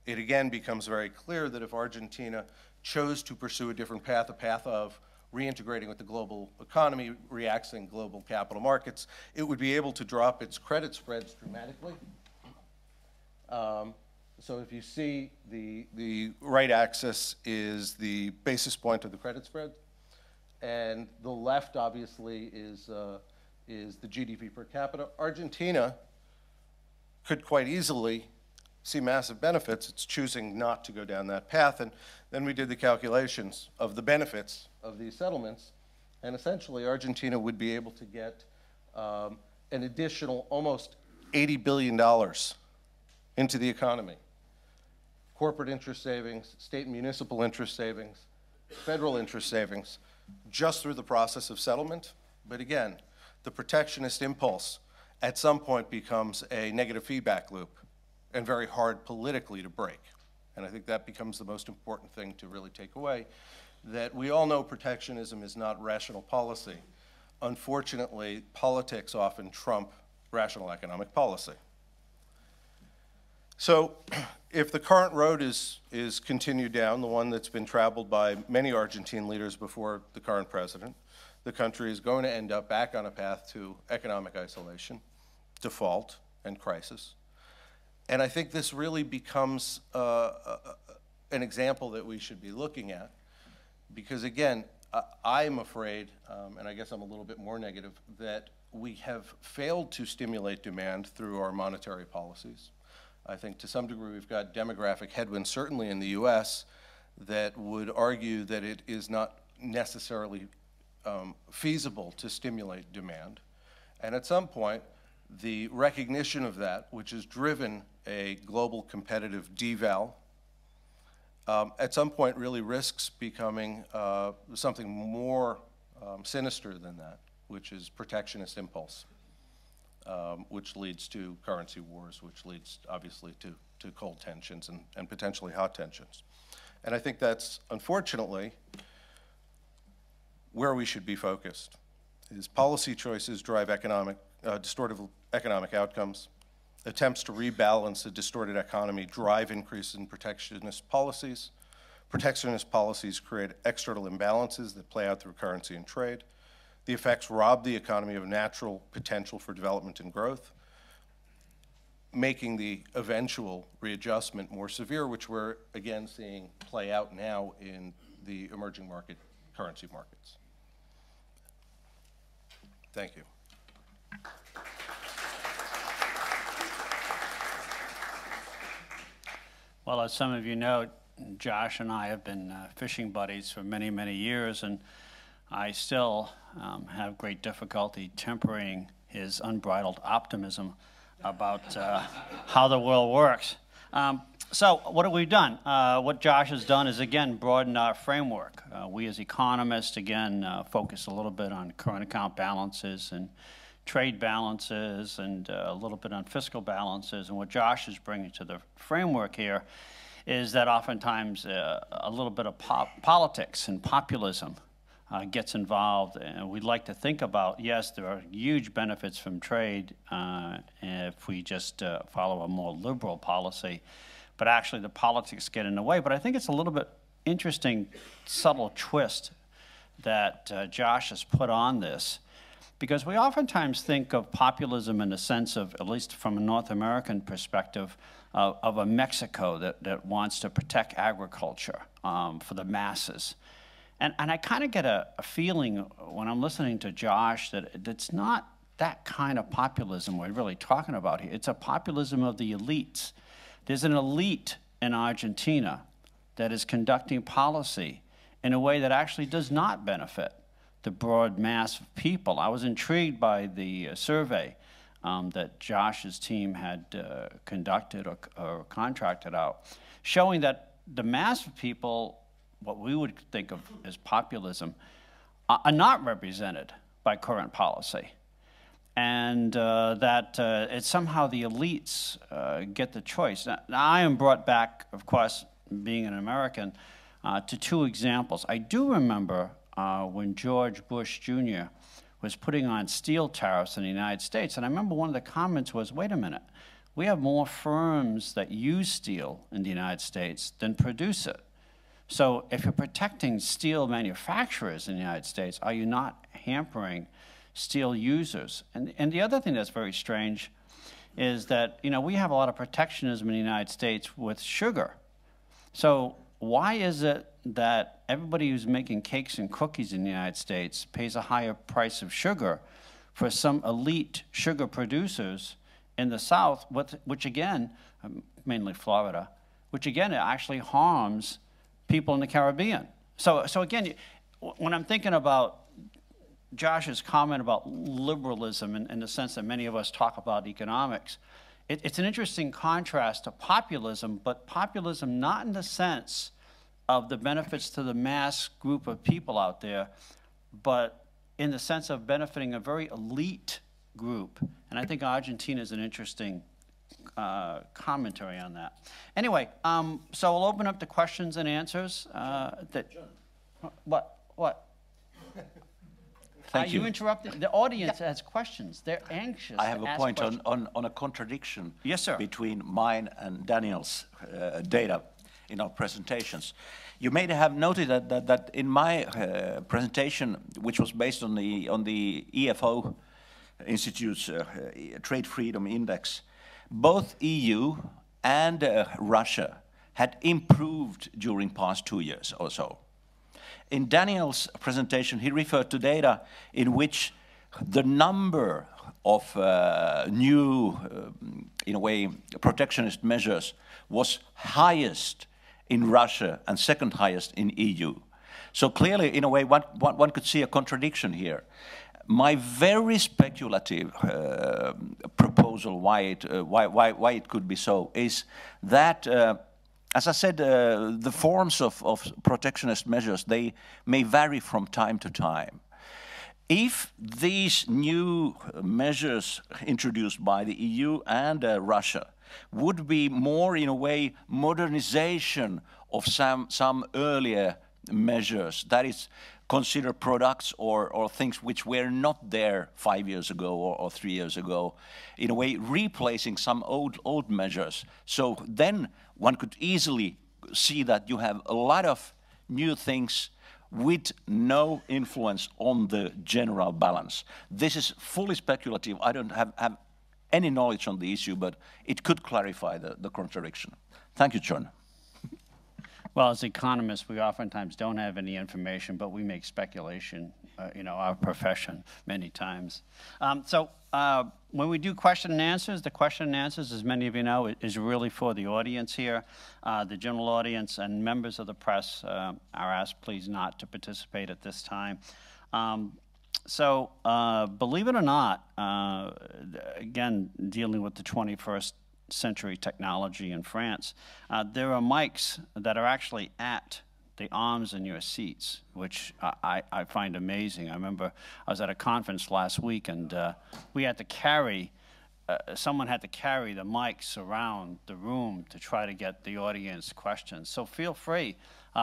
it again becomes very clear that if Argentina chose to pursue a different path, a path of reintegrating with the global economy, reaccessing global capital markets, it would be able to drop its credit spreads dramatically. So if you see the right axis is the basis point of the credit spread, and the left obviously is the GDP per capita. Argentina could quite easily see massive benefits. It's choosing not to go down that path. And then we did the calculations of the benefits of these settlements, and essentially Argentina would be able to get an additional almost $80 billion into the economy. Corporate interest savings, state and municipal interest savings, federal interest savings, just through the process of settlement. But again, the protectionist impulse at some point becomes a negative feedback loop and very hard politically to break. And I think that becomes the most important thing to really take away, that we all know protectionism is not rational policy. Unfortunately, politics often trump rational economic policy. So if the current road is continued down, the one that's been traveled by many Argentine leaders before the current president, the country is going to end up back on a path to economic isolation, default, and crisis. And I think this really becomes an example that we should be looking at, because again, I'm afraid, and I guess I'm a little bit more negative, that we have failed to stimulate demand through our monetary policies. I think to some degree we've got demographic headwinds, certainly in the US, that would argue that it is not necessarily feasible to stimulate demand. And at some point, the recognition of that, which has driven a global competitive deval, at some point really risks becoming something more sinister than that, which is protectionist impulse. Which leads to currency wars, which leads obviously to cold tensions and potentially hot tensions. And I think that's unfortunately where we should be focused. Is policy choices drive distortive economic outcomes. Attempts to rebalance a distorted economy drive increases in protectionist policies. Protectionist policies create external imbalances that play out through currency and trade. The effects rob the economy of natural potential for development and growth, making the eventual readjustment more severe, which we're again seeing play out now in the emerging market currency markets. Thank you. Well, as some of you know, Josh and I have been fishing buddies for many, many years, and I still have great difficulty tempering his unbridled optimism about how the world works. So what have we done? What Josh has done is, again, broaden our framework. We as economists, again, focus a little bit on current account balances and trade balances and a little bit on fiscal balances. And what Josh is bringing to the framework here is that oftentimes a little bit of politics and populism gets involved. And we'd like to think about, yes, there are huge benefits from trade if we just follow a more liberal policy, but actually the politics get in the way. But I think it's a little bit interesting, subtle twist that Josh has put on this, because we oftentimes think of populism in the sense of, at least from a North American perspective, of a Mexico that wants to protect agriculture for the masses. And I kind of get a feeling when I'm listening to Josh that it's not that kind of populism we're really talking about here. It's a populism of the elites. There's an elite in Argentina that is conducting policy in a way that actually does not benefit the broad mass of people. I was intrigued by the survey that Josh's team had conducted or contracted out, showing that the mass of people, what we would think of as populism, are not represented by current policy. And that it's somehow the elites get the choice. Now, I am brought back, of course, being an American, to two examples. I do remember when George Bush Jr. was putting on steel tariffs in the United States, and I remember one of the comments was, wait a minute, we have more firms that use steel in the United States than produce it. So if you're protecting steel manufacturers in the United States, are you not hampering steel users? And the other thing that's very strange is that, you know, we have a lot of protectionism in the United States with sugar. So why is it that everybody who's making cakes and cookies in the United States pays a higher price of sugar for some elite sugar producers in the South, which again, mainly Florida, which again actually harms people in the Caribbean? So again, when I'm thinking about Josh's comment about liberalism in the sense that many of us talk about economics, it's an interesting contrast to populism, but populism not in the sense of the benefits to the mass group of people out there, but in the sense of benefiting a very elite group. And I think Argentina is an interesting commentary on that. Anyway, so we'll open up the questions and answers. What? Thank you. Are you interrupting? The audience has questions. They're anxious. I have to a ask point questions. on a contradiction Yes, sir. between mine and Daniel's data in our presentations. You may have noted that in my presentation, which was based on the EFO Institute's Trade Freedom Index, both EU and Russia had improved during past 2 years or so. In Daniel's presentation, he referred to data in which the number of new, in a way, protectionist measures was highest in Russia and second highest in EU. So clearly, in a way, one could see a contradiction here. My very speculative proposal why it could be so is that as I said, the forms of protectionist measures, they may vary from time to time. If these new measures introduced by the EU and Russia would be more, in a way, modernization of some earlier measures, that is, consider products or things which were not there 5 years ago or 3 years ago, in a way replacing some old measures. So then one could easily see that you have a lot of new things with no influence on the general balance. This is fully speculative. I don't have any knowledge on the issue, but it could clarify the contradiction. Thank you, John. Well, as economists, we oftentimes don't have any information, but we make speculation, you know, our profession many times. When we do question and answers, the question and answers, as many of you know, is really for the audience here. The general audience and members of the press are asked please not to participate at this time. Believe it or not, again, dealing with the 21st century technology in France, there are mics that are actually at the arms in your seats, which I find amazing. I remember I was at a conference last week, and we had to carry, someone had to carry the mics around the room to try to get the audience questions. So feel free.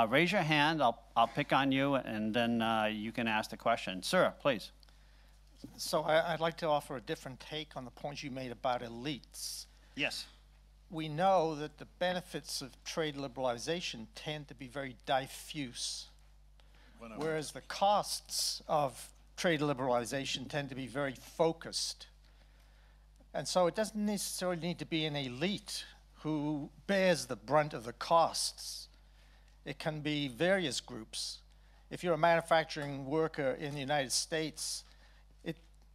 Raise your hand, I'll pick on you, and then you can ask the question. Sir, please. So I'd like to offer a different take on the point you made about elites. Yes. We know that the benefits of trade liberalization tend to be very diffuse, whereas the costs of trade liberalization tend to be very focused. And so it doesn't necessarily need to be an elite who bears the brunt of the costs. It can be various groups. If you're a manufacturing worker in the United States,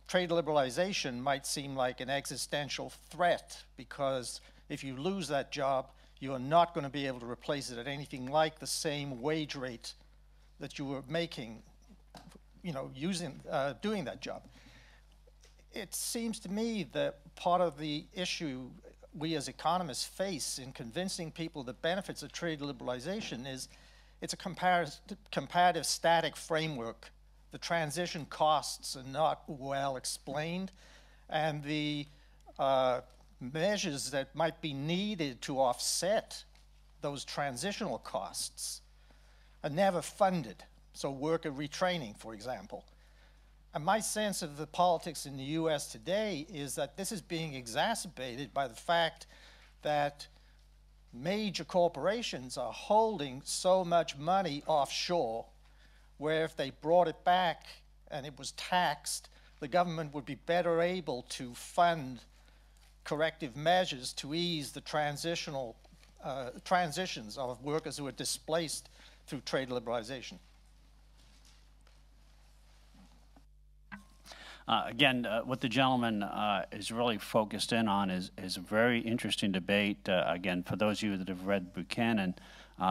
trade liberalization might seem like an existential threat, because if you lose that job, you are not going to be able to replace it at anything like the same wage rate that you were making, doing that job. It seems to me that part of the issue we as economists face in convincing people the benefits of trade liberalization is it's a comparative static framework. The transition costs are not well explained, and the measures that might be needed to offset those transitional costs are never funded. So worker retraining, for example. And my sense of the politics in the US today is that this is being exacerbated by the fact that major corporations are holding so much money offshore, where if they brought it back and it was taxed, the government would be better able to fund corrective measures to ease the transitions of workers who are displaced through trade liberalization. Again, what the gentleman is really focused in on is a very interesting debate. Again, for those of you that have read Buchanan,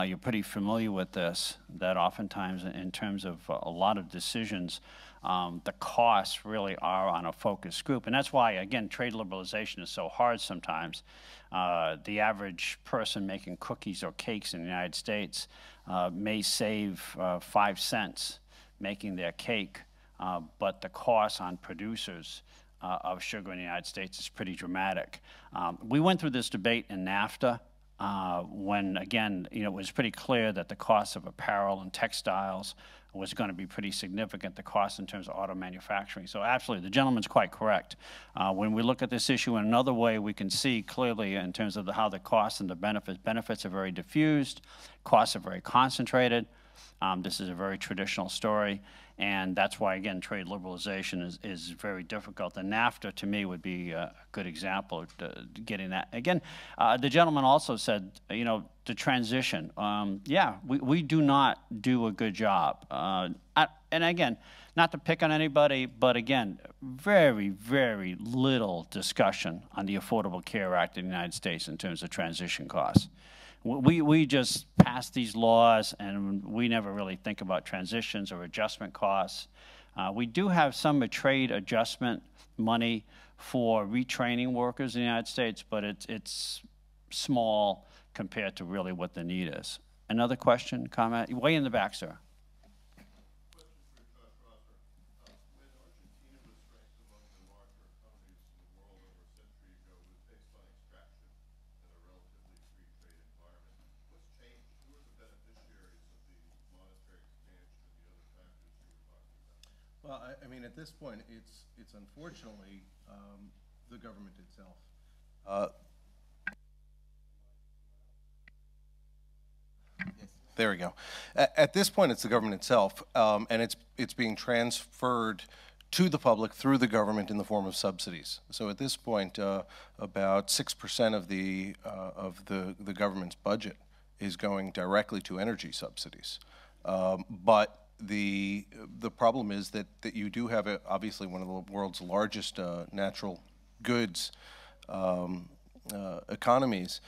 you're pretty familiar with this, that oftentimes in terms of a lot of decisions, the costs really are on a focus group. And that's why, again, trade liberalization is so hard sometimes. The average person making cookies or cakes in the United States may save 5 cents making their cake, but the cost on producers of sugar in the United States is pretty dramatic. We went through this debate in NAFTA when, again, it was pretty clear that the cost of apparel and textiles was going to be pretty significant, the cost in terms of auto manufacturing. So absolutely, the gentleman's quite correct. When we look at this issue in another way, we can see clearly in terms of how the costs and the benefits are very diffused, costs are very concentrated. This is a very traditional story, and that's why, again, trade liberalization is very difficult. And NAFTA, to me, would be a good example of getting that. Again, the gentleman also said, the transition. Yeah, we do not do a good job. And again, not to pick on anybody, but again, very, very little discussion on the Affordable Care Act in the United States in terms of transition costs. We just pass these laws, and we never really think about transitions or adjustment costs. We do have some trade adjustment money for retraining workers in the United States, but it's small compared to really what the need is. Another question, comment? Way in the back, sir. Well, I mean, at this point, it's unfortunately the government itself. There we go. At this point, it's the government itself, and it's being transferred to the public through the government in the form of subsidies. So at this point, about 6% of the government's budget is going directly to energy subsidies, but the problem is that you do have obviously one of the world's largest natural goods economies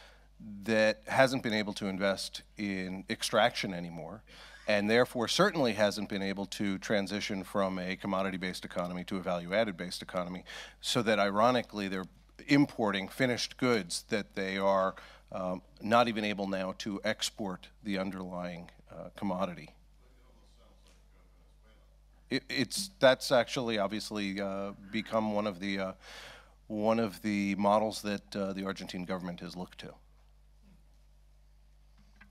that hasn't been able to invest in extraction anymore, and therefore certainly hasn't been able to transition from a commodity-based economy to a value-added based economy, so that ironically they're importing finished goods that they are not even able now to export the underlying commodity. That's actually obviously become one of the models that the Argentine government has looked to.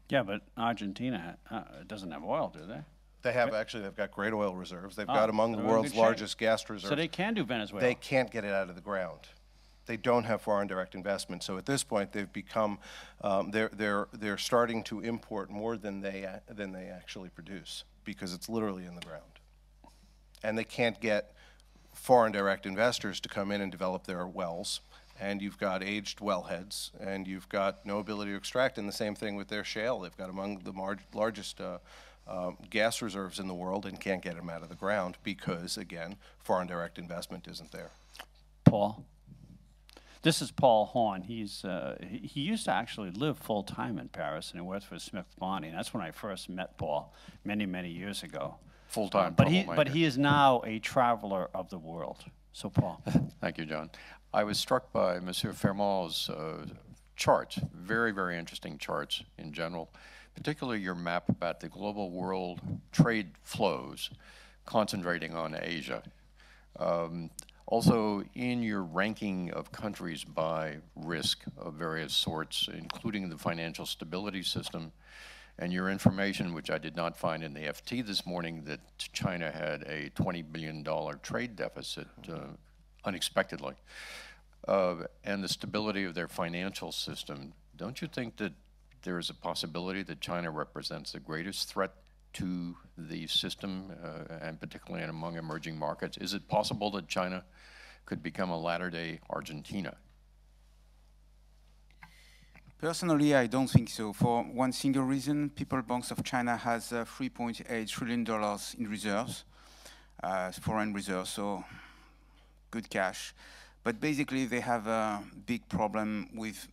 Yeah, but Argentina doesn't have oil, do they? They have actually, they've got great oil reserves. They've Oh, got among they're the in world's good shape. largest gas reserves. So they can do Venezuela. They can't get it out of the ground. They don't have foreign direct investment. So at this point, they've become, they're starting to import more than they actually produce because it's literally in the ground. And they can't get foreign direct investors to come in and develop their wells. And you've got aged wellheads, and you've got no ability to extract. And the same thing with their shale. They've got among the largest gas reserves in the world and can't get them out of the ground because, again, foreign direct investment isn't there. Paul. This is Paul Horn. He used to actually live full-time in Paris, and he worked for Smith Barney. And that's when I first met Paul many, many years ago. Full-time But troublemaker. he is now a traveler of the world. So, Paul. Thank you, John. I was struck by Monsieur Fermant's charts, very, very interesting charts in general, particularly your map about the global world trade flows, concentrating on Asia. Also, in your ranking of countries by risk of various sorts, including the financial stability system, and your information, which I did not find in the FT this morning, that China had a $20 billion trade deficit unexpectedly, and the stability of their financial system. Don't you think that there is a possibility that China represents the greatest threat to the system, and particularly among emerging markets? Is it possible that China could become a latter-day Argentina? Personally, I don't think so. For one single reason, People's Bank of China has $3.8 trillion in reserves, foreign reserves, so good cash. But basically, they have a big problem with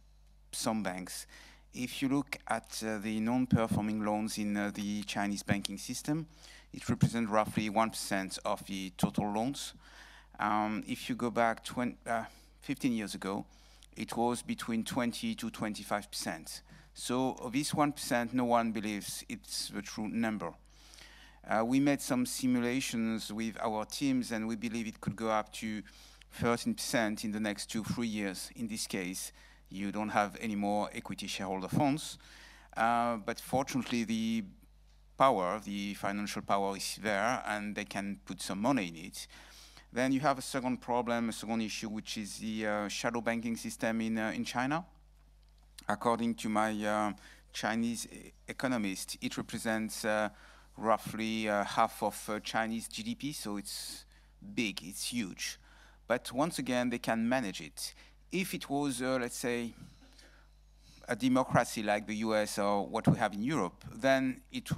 some banks. If you look at the non-performing loans in the Chinese banking system, it represents roughly 1% of the total loans. If you go back 15 years ago, it was between 20 to 25%. So of this 1%, no one believes it's the true number. We made some simulations with our teams, and we believe it could go up to 13% in the next 2-3 years. In this case, you don't have any more equity shareholder funds. But fortunately, the power, the financial power is there, and they can put some money in it. Then you have a second problem, a second issue, which is the shadow banking system in China. According to my Chinese economist, it represents roughly half of Chinese GDP, so it's big, it's huge. But once again, they can manage it. If it was, let's say, a democracy like the US or what we have in Europe, then it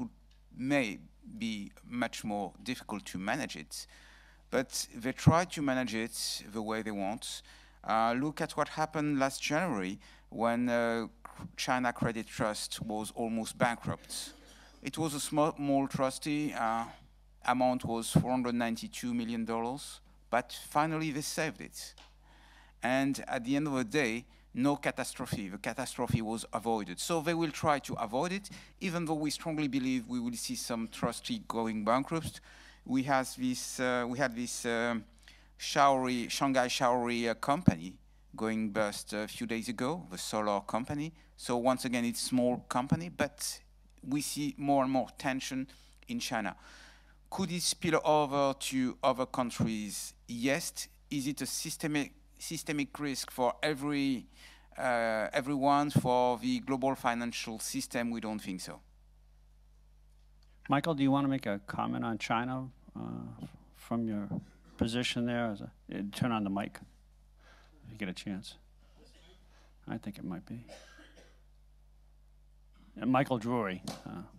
may be much more difficult to manage it. But they try to manage it the way they want. Look at what happened last January when China Credit Trust was almost bankrupt. It was a small trustee, amount was $492 million, but finally they saved it. And at the end of the day, no catastrophe. The catastrophe was avoided. So they will try to avoid it, even though we strongly believe we will see some trustee going bankrupt. We had this Shanghai Showery company going bust a few days ago, the solar company. So once again, it's a small company, but we see more and more tension in China. Could it spill over to other countries? Yes. Is it a systemic risk for everyone, for the global financial system? We don't think so. Michael, do you want to make a comment on China from your position there? Turn on the mic if you get a chance. I think it might be. And Michael Drury,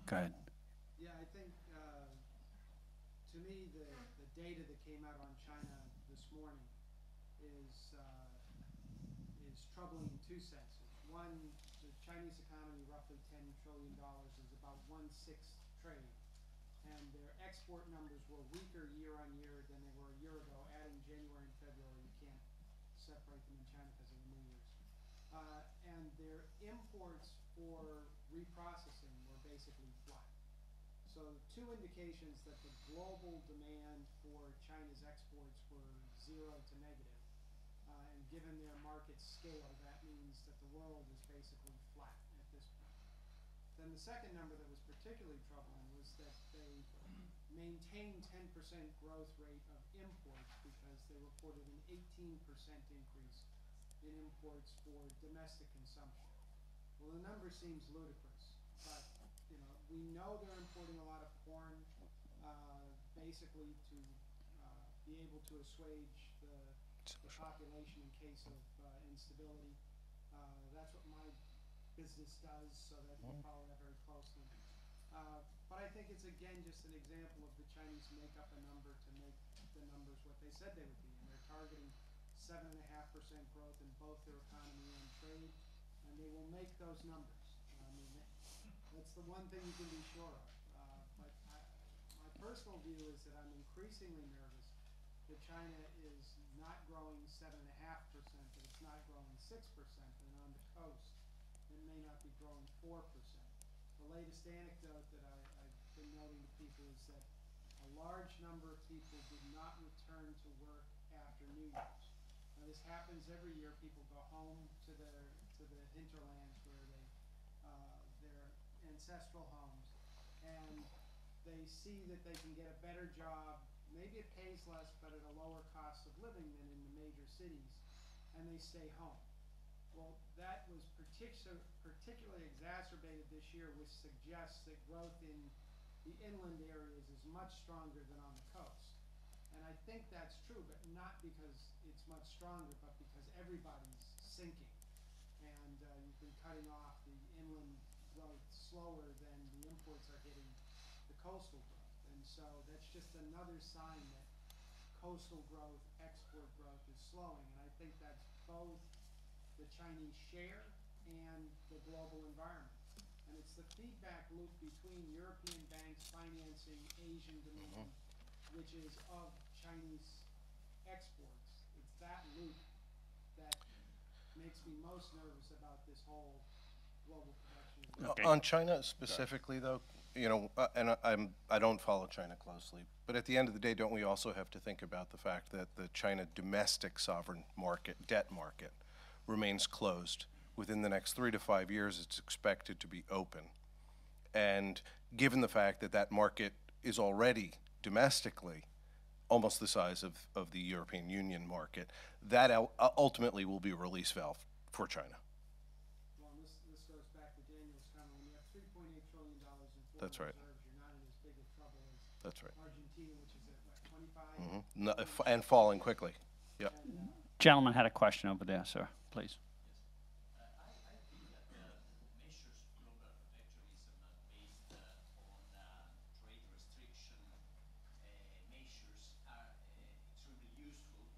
go ahead. Yeah, I think, to me, the data that came out on China this morning is troubling in two senses. One, the Chinese economy, roughly $10 trillion, is about 1/6 trade. And their export numbers were weaker year on year than they were a year ago. Adding January and February, you can't separate them in China because of the New Year's. And their imports for reprocessing were basically flat. So two indications that the global demand for China's exports were 0 to negative. And given their market scale, that means that the world is basically flat at this point. then the second number that was particularly troubling was that they maintained 10% growth rate of imports because they reported an 18% increase in imports for domestic consumption. Well, the number seems ludicrous, but we know they're importing a lot of corn, basically to be able to assuage the population in case of instability. That's what my business does, so that we follow that very closely. But I think it's again just an example of the Chinese make up a number to make the numbers what they said they would be, and they're targeting 7.5% growth in both their economy and trade, and they will make those numbers. I mean, that's the one thing you can be sure of. But my personal view is that I'm increasingly nervous that China is not growing 7.5%, that it's not growing 6%, and on the coast it may not be growing 4%. The latest anecdote that I've been noting to people is that a large number of people did not return to work after New Year's. Now this happens every year. People go home to the hinterlands where their ancestral homes, and they see that they can get a better job. Maybe it pays less, but at a lower cost of living than in the major cities, and they stay home. Well, that was particularly exacerbated this year, which suggests that growth in the inland areas is much stronger than on the coast. And I think that's true, but not because it's much stronger, but because everybody's sinking. And you've been cutting off the inland growth slower than the imports are hitting the coastal growth. And so that's just another sign that coastal growth, export growth is slowing. And I think that's both the Chinese share and the global environment. And it's the feedback loop between European banks financing Asian demand, which is of Chinese exports. It's that loop that makes me most nervous about this whole global production. Okay. On China specifically, though, and I don't follow China closely, but at the end of the day, don't we also have to think about the fact that the China domestic sovereign market, debt market, remains closed. Within the next 3 to 5 years, it's expected to be open. And given the fact that that market is already domestically almost the size of the European Union market, that ultimately will be a release valve for China. Well, this goes back to Daniel's comment. When you have $3.8 trillion in foreign That's right. reserves, you're not in as big a trouble as That's right. Argentina, which is at, what, 25? No, and falling quickly. Yeah. Gentleman had a question over there, sir, please. I think that measures of global protectionism based on trade restriction measures are extremely useful,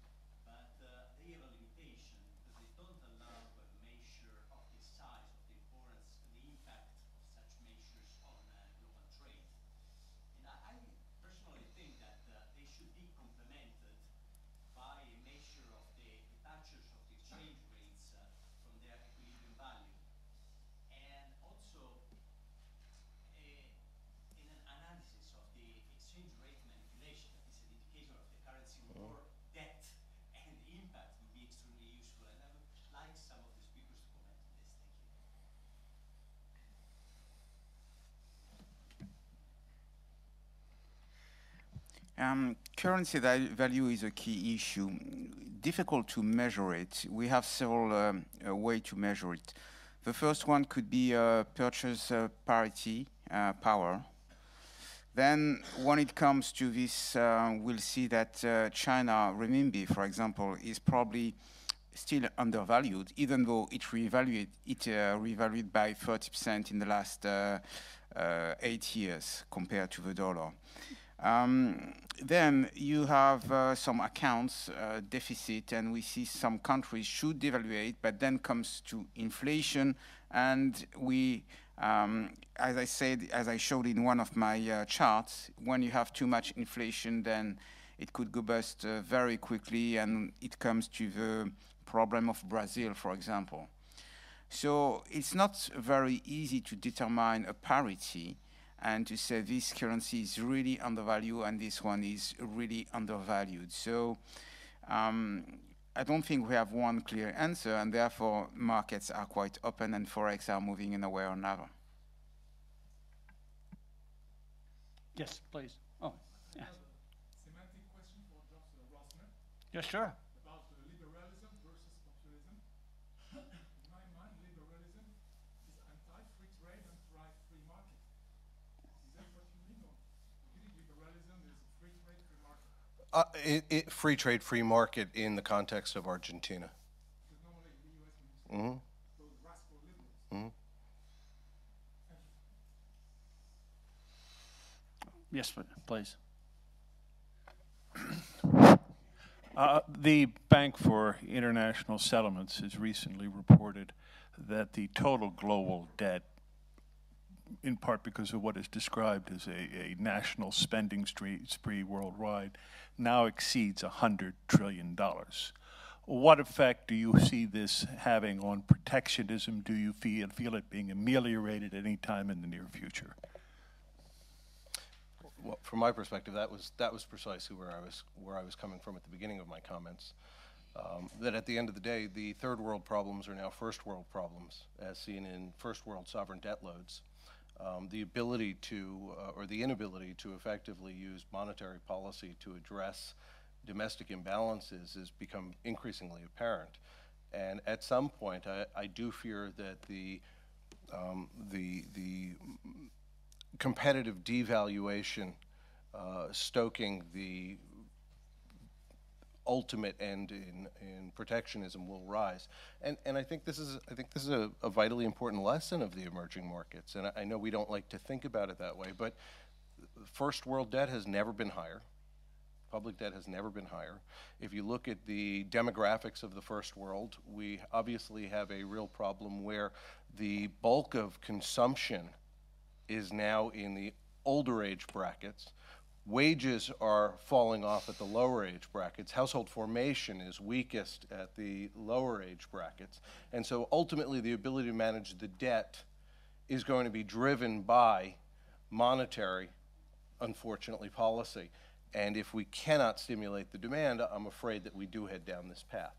but they have a limitation because they don't allow a measure of the size, of the importance, the impact of such measures on global trade. And I personally think that they should be complemented by a measure of the departures of the exchange rates from their equilibrium value. And also in an analysis of the exchange rate manipulation, that is an indicator of the currency war debt and the impact would be extremely useful. And I would like some of the speakers to comment on this. Thank you. Currency value is a key issue. Difficult to measure it. We have several ways to measure it. The first one could be purchase parity power. Then when it comes to this, we'll see that China renminbi, for example, is probably still undervalued, even though it revalued by 30% in the last 8 years compared to the dollar. Then you have some accounts deficit, and we see some countries should devaluate, but then comes to inflation, and we, as I said, as I showed in one of my charts, when you have too much inflation, then it could go bust very quickly, and it comes to the problem of Brazil, for example. So it's not very easy to determine a parity and to say this currency is really undervalued and this one is really undervalued. So I don't think we have one clear answer, and therefore markets are quite open and Forex are moving in a way or another. Yes, please. Oh, yes. Semantic question for Dr. Rossner Yeah, sure. about liberalism versus populism. In my mind, liberalism is anti-free trade and free market. Is that what you mean, or do you think liberalism is free trade, free market? Free trade, free market in the context of Argentina. Because normally in the U.S. we use those rascal liberals. Yes, please. The Bank for International Settlements has recently reported that the total global debt, in part because of what is described as a national spending spree worldwide, now exceeds $100 trillion. What effect do you see this having on protectionism? Do you feel it being ameliorated any time in the near future? Well, from my perspective, that was precisely where I was coming from at the beginning of my comments. That at the end of the day, the third world problems are now first world problems, as seen in first world sovereign debt loads. The ability to, or the inability to effectively use monetary policy to address domestic imbalances has become increasingly apparent. And at some point, I do fear that the competitive devaluation stoking the ultimate end in protectionism will rise, and I think this is a vitally important lesson of the emerging markets. And I know we don't like to think about it that way, but first world debt has never been higher. Public debt has never been higher. If you look at the demographics of the first world, we obviously have a real problem where the bulk of consumption is now in the older age brackets. Wages are falling off at the lower age brackets. Household formation is weakest at the lower age brackets. And so ultimately the ability to manage the debt is going to be driven by monetary, unfortunately, policy. And if we cannot stimulate the demand, I'm afraid that we do head down this path.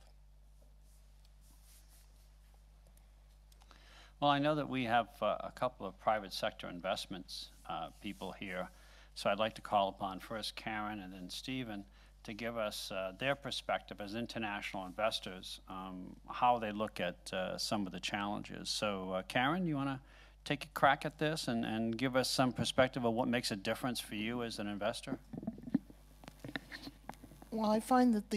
Well, I know that we have a couple of private sector investments people here, so I'd like to call upon first Karen and then Stephen to give us their perspective as international investors, how they look at some of the challenges. So Karen, you want to take a crack at this and give us some perspective of what makes a difference for you as an investor? Well, I find that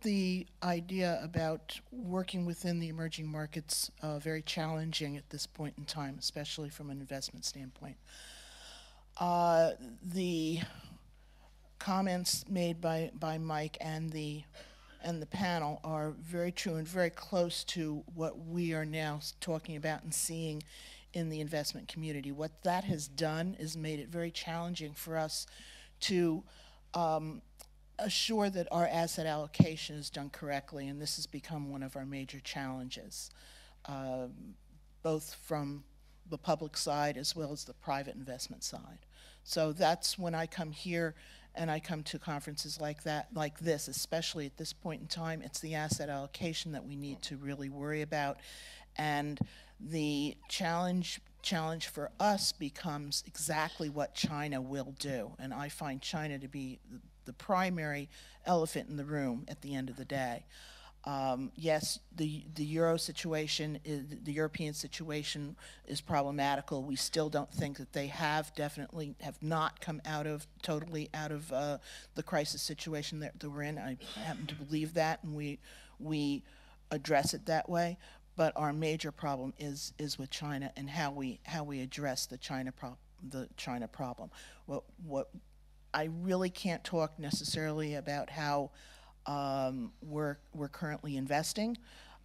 the idea about working within the emerging markets very challenging at this point in time, especially from an investment standpoint. The comments made by Mike and the panel are very true and very close to what we are now talking about and seeing in the investment community. What that has done is made it very challenging for us to assure that our asset allocation is done correctly, and this has become one of our major challenges, both from the public side as well as the private investment side. So that's when I come here and I come to conferences like this, especially at this point in time, it's the asset allocation that we need to really worry about. And the challenge for us becomes exactly what China will do. And I find China to be the primary elephant in the room at the end of the day. Yes, the Euro situation, the European situation is problematical. We still don't think that they definitely have not come totally out of the crisis situation that we're in. I happen to believe that, and we address it that way. But our major problem is with China and how we address the China problem. What I really can't talk necessarily about how we're currently investing,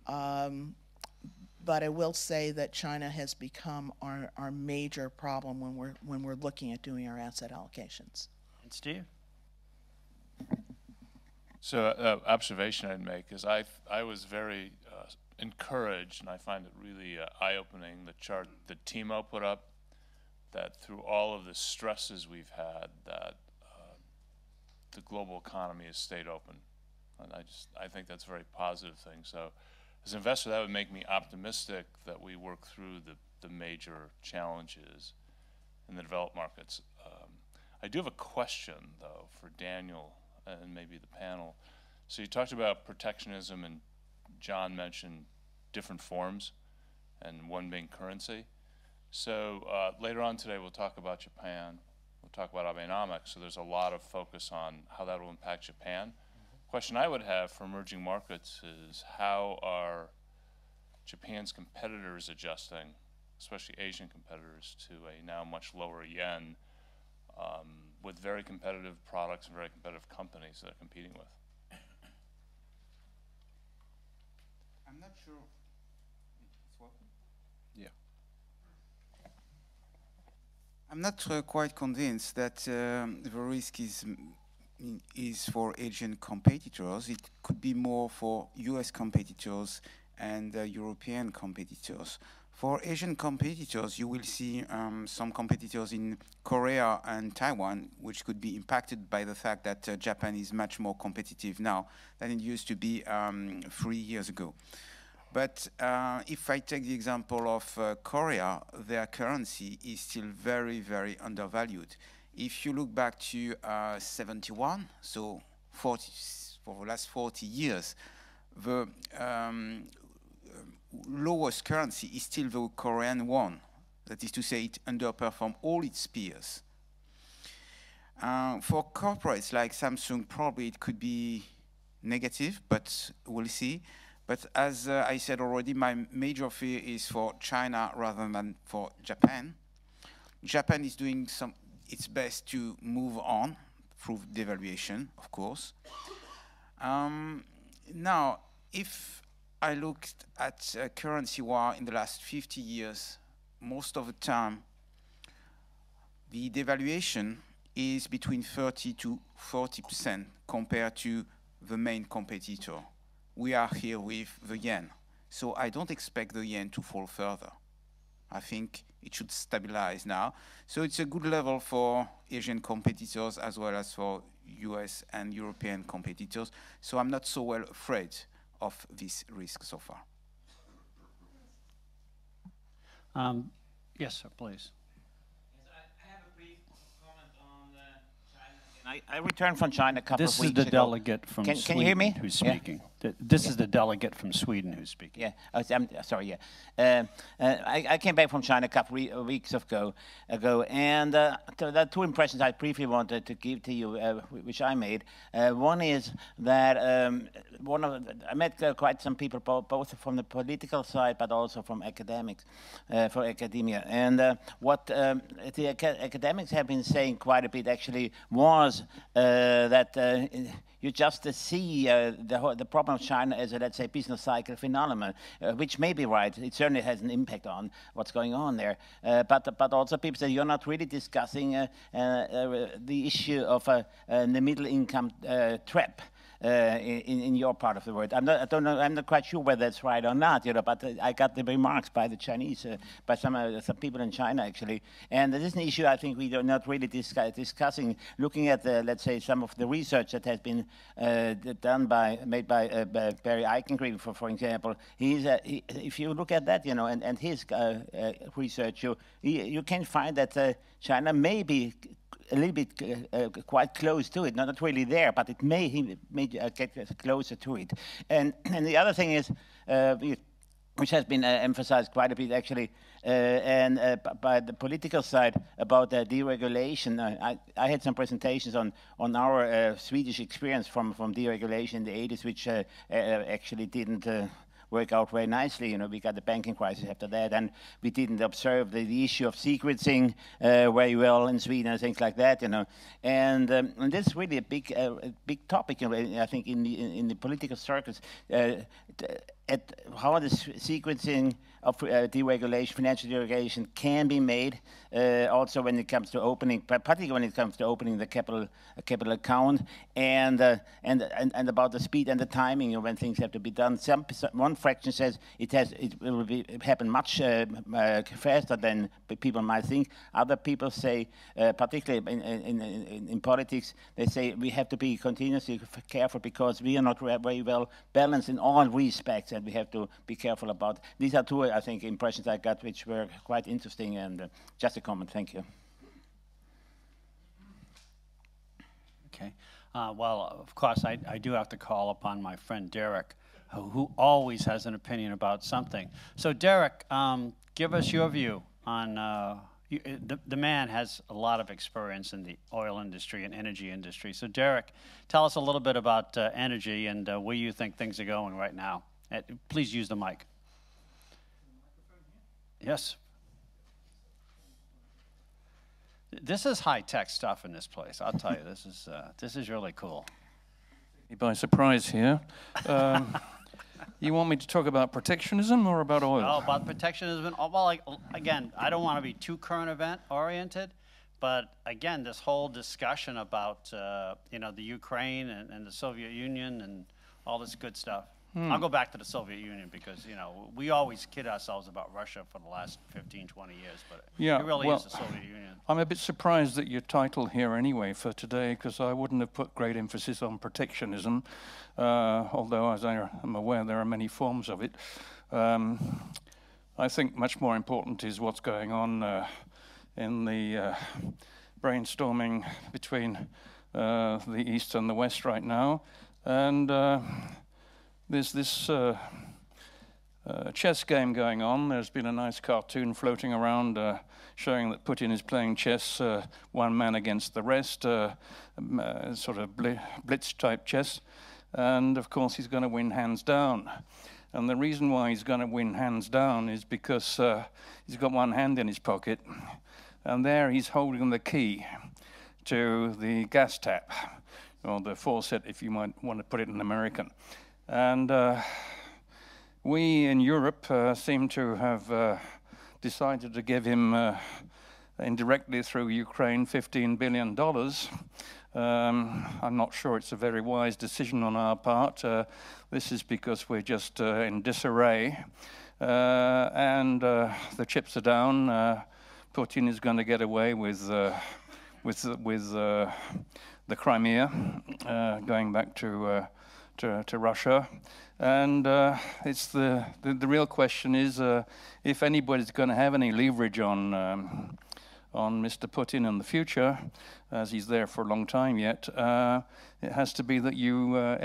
but I will say that China has become our major problem when we're looking at doing our asset allocations. And Steve? So observation I'd make is I was very encouraged, and I find it really eye-opening, the chart that Timo put up, that through all of the stresses we've had, that the global economy has stayed open. And I think that's a very positive thing. So as an investor, that would make me optimistic that we work through the major challenges in the developed markets. I do have a question, though, for Daniel and maybe the panel. So you talked about protectionism, and John mentioned different forms, and one being currency. So later on today, we'll talk about Japan. We'll talk about Abenomics. So there's a lot of focus on how that will impact Japan. Question I would have for emerging markets is, how are Japan's competitors adjusting, especially Asian competitors, to a now much lower yen, with very competitive products and very competitive companies that are competing with? I'm not sure. It's working? Yeah. I'm not quite convinced that the risk is for Asian competitors. It could be more for US competitors and European competitors. For Asian competitors, you will see some competitors in Korea and Taiwan, which could be impacted by the fact that Japan is much more competitive now than it used to be 3 years ago. But if I take the example of Korea, their currency is still very, very undervalued. If you look back to 71, so for the last 40 years, the lowest currency is still the Korean won. That is to say, it underperformed all its peers. For corporates like Samsung, probably it could be negative, but we'll see. But as I said already, my major fear is for China rather than for Japan. Japan is doing its best to move on through devaluation, of course. Now, if I looked at currency war in the last 50 years, most of the time, the devaluation is between 30 to 40% compared to the main competitor. We are here with the yen. So I don't expect the yen to fall further. I think it should stabilize now. So it's a good level for Asian competitors as well as for US and European competitors. So I'm not so well afraid of this risk so far. Yes, sir, please. Yes, I have a brief comment on China. I returned from China a couple of weeks ago. This is the delegate from Sweden. Can you hear me? Who's speaking. This is the delegate from Sweden who's speaking. Yeah, I'm sorry, yeah. I came back from China a couple of weeks ago, and there are two impressions I briefly wanted to give to you, which I made. One is that I met quite some people, both from the political side, but also from for academia. And what the academics have been saying quite a bit, actually, was that you just see the problem of China as a, let's say, business cycle phenomenon, which may be right. It certainly has an impact on what's going on there. But also people say you're not really discussing the issue of the middle income trap. In your part of the world, I'm not quite sure whether that's right or not, but I got the remarks by the Chinese, by some people in China actually, and this is an issue I think we are not really discussing. Looking at let's say some of the research that has been made by Barry Eichengreen, for example, if you look at that, and his research, you can find that China may be a little bit quite close to it, not really there, but it may get closer to it. And the other thing is, which has been emphasized quite a bit actually, and by the political side about deregulation. I had some presentations on our Swedish experience from deregulation in the 80s, which actually didn't work out very nicely. We got the banking crisis after that, and we didn't observe the issue of sequencing very well in Sweden and things like that. And this is really a big topic. I think in the political circles. At how the sequencing of deregulation, financial deregulation, can be made, also when it comes to opening, particularly when it comes to opening the capital account, and about the speed and the timing when things have to be done. One fraction says it will happen much faster than people might think. Other people say, particularly in politics, they say we have to be continuously careful because we are not very well balanced in all respects, and we have to be careful about. These are two, I think, impressions I got, which were quite interesting, and just a comment. Thank you. Okay. Well, of course, I do have to call upon my friend Derek, who always has an opinion about something. So, Derek, give us your view on the man has a lot of experience in the oil industry and energy industry. So, Derek, tell us a little bit about energy and where you think things are going right now. Please use the mic. Yes. This is high-tech stuff in this place. I'll tell you, this is really cool. By surprise here. You want me to talk about protectionism or about oil? Oh, about protectionism. Well, again, I don't want to be too current event oriented, but again, this whole discussion about you know, the Ukraine and the Soviet Union and all this good stuff. I'll go back to the Soviet Union because, you know, we always kid ourselves about Russia for the last 15, 20 years, but yeah, it really well, is the Soviet Union. I'm a bit surprised at your title here anyway for today, because I wouldn't have put great emphasis on protectionism, although, as I am aware, there are many forms of it. I think much more important is what's going on in the brainstorming between the East and the West right now. And there's this chess game going on. There's been a nice cartoon floating around showing that Putin is playing chess, one man against the rest, sort of blitz-type chess. And, of course, he's going to win hands down. And the reason why he's going to win hands down is because he's got one hand in his pocket, and there he's holding the key to the gas tap, or the faucet, if you might want to put it in American. And we in Europe seem to have decided to give him, indirectly through Ukraine, $15 billion. I'm not sure it's a very wise decision on our part. This is because we're just in disarray. And the chips are down. Putin is going to get away with the Crimea, going back to Russia. And it's the real question is if anybody's going to have any leverage on Mr. Putin in the future, as he's there for a long time yet, it has to be that you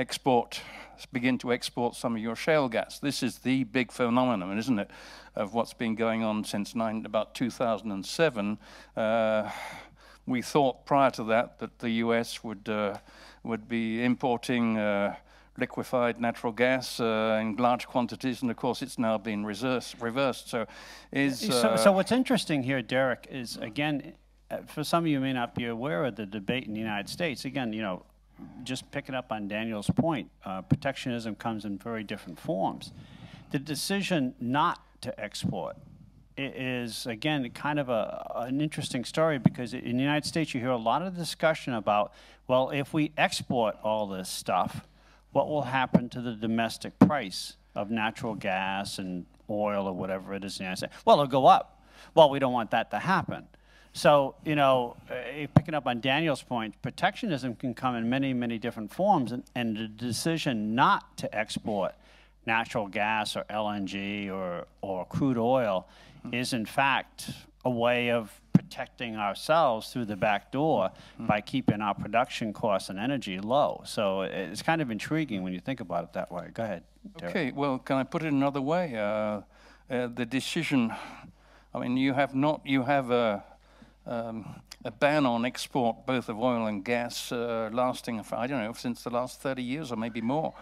begin to export some of your shale gas. This is the big phenomenon, isn't it, of what's been going on since about 2007. We thought prior to that the US would be importing liquefied natural gas in large quantities, and of course it's now been reversed. So what's interesting here, Derek, is again, for some of you who may not be aware of the debate in the United States, again, you know, just picking up on Daniel's point, protectionism comes in very different forms. The decision not to export is, again, kind of an interesting story, because in the United States you hear a lot of discussion about, well, if we export all this stuff, what will happen to the domestic price of natural gas and oil or whatever it is in the United States? Well, it'll go up. Well, we don't want that to happen. So, you know, picking up on Daniel's point, protectionism can come in many, many different forms, and the decision not to export natural gas or LNG or crude oil is, in fact, a way of protecting ourselves through the back door by keeping our production costs and energy low. So it's kind of intriguing when you think about it that way. Go ahead, Derek. Okay, well, can I put it another way? The decision, I mean, you have a ban on export both of oil and gas lasting, I don't know, since the last 30 years or maybe more.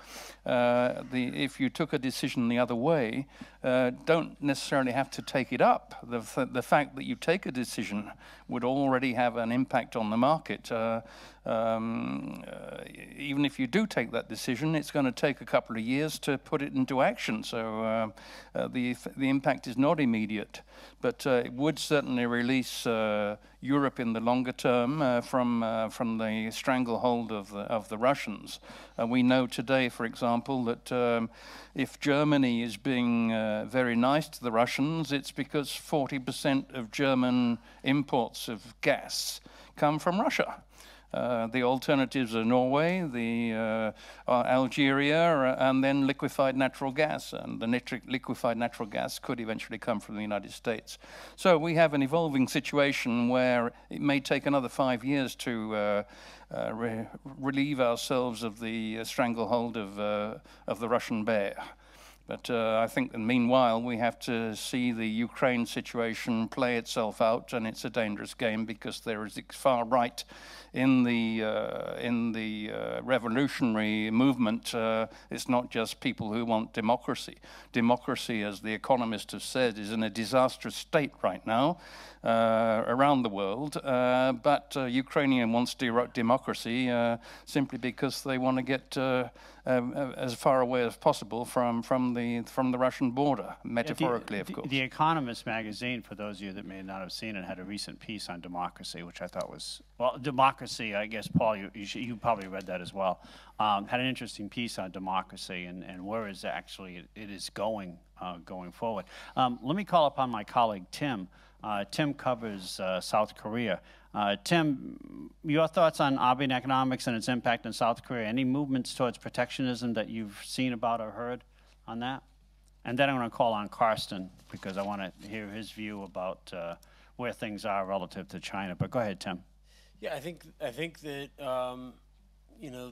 If you took a decision the other way, don't necessarily have to take it up. The fact that you take a decision would already have an impact on the market. Even if you do take that decision, it's going to take a couple of years to put it into action. So the impact is not immediate, but it would certainly release Europe in the longer term from the stranglehold of the Russians. We know today, for example, that if Germany is being very nice to the Russians, it's because 40% of German imports of gas come from Russia. The alternatives are Norway, Algeria, and then liquefied natural gas. And the liquefied natural gas could eventually come from the United States. So we have an evolving situation where it may take another 5 years to relieve ourselves of the stranglehold of the Russian bear. But I think that meanwhile we have to see the Ukraine situation play itself out, and it's a dangerous game because there is far right in the revolutionary movement. It's not just people who want democracy. Democracy, as the economists have said, is in a disastrous state right now around the world. But Ukrainian wants democracy simply because they want to get as far away as possible from the Russian border, metaphorically, of course. The Economist magazine, for those of you that may not have seen it, had a recent piece on democracy, which I thought was, well, democracy, I guess, Paul, you probably read that as well, had an interesting piece on democracy and where is actually it is going forward. Let me call upon my colleague, Tim. Tim covers South Korea. Tim, your thoughts on Abenomics and its impact on South Korea? Any movements towards protectionism that you've seen about or heard on that? And then I'm going to call on Karsten because I want to hear his view about where things are relative to China. But go ahead, Tim. Yeah, I think that you know,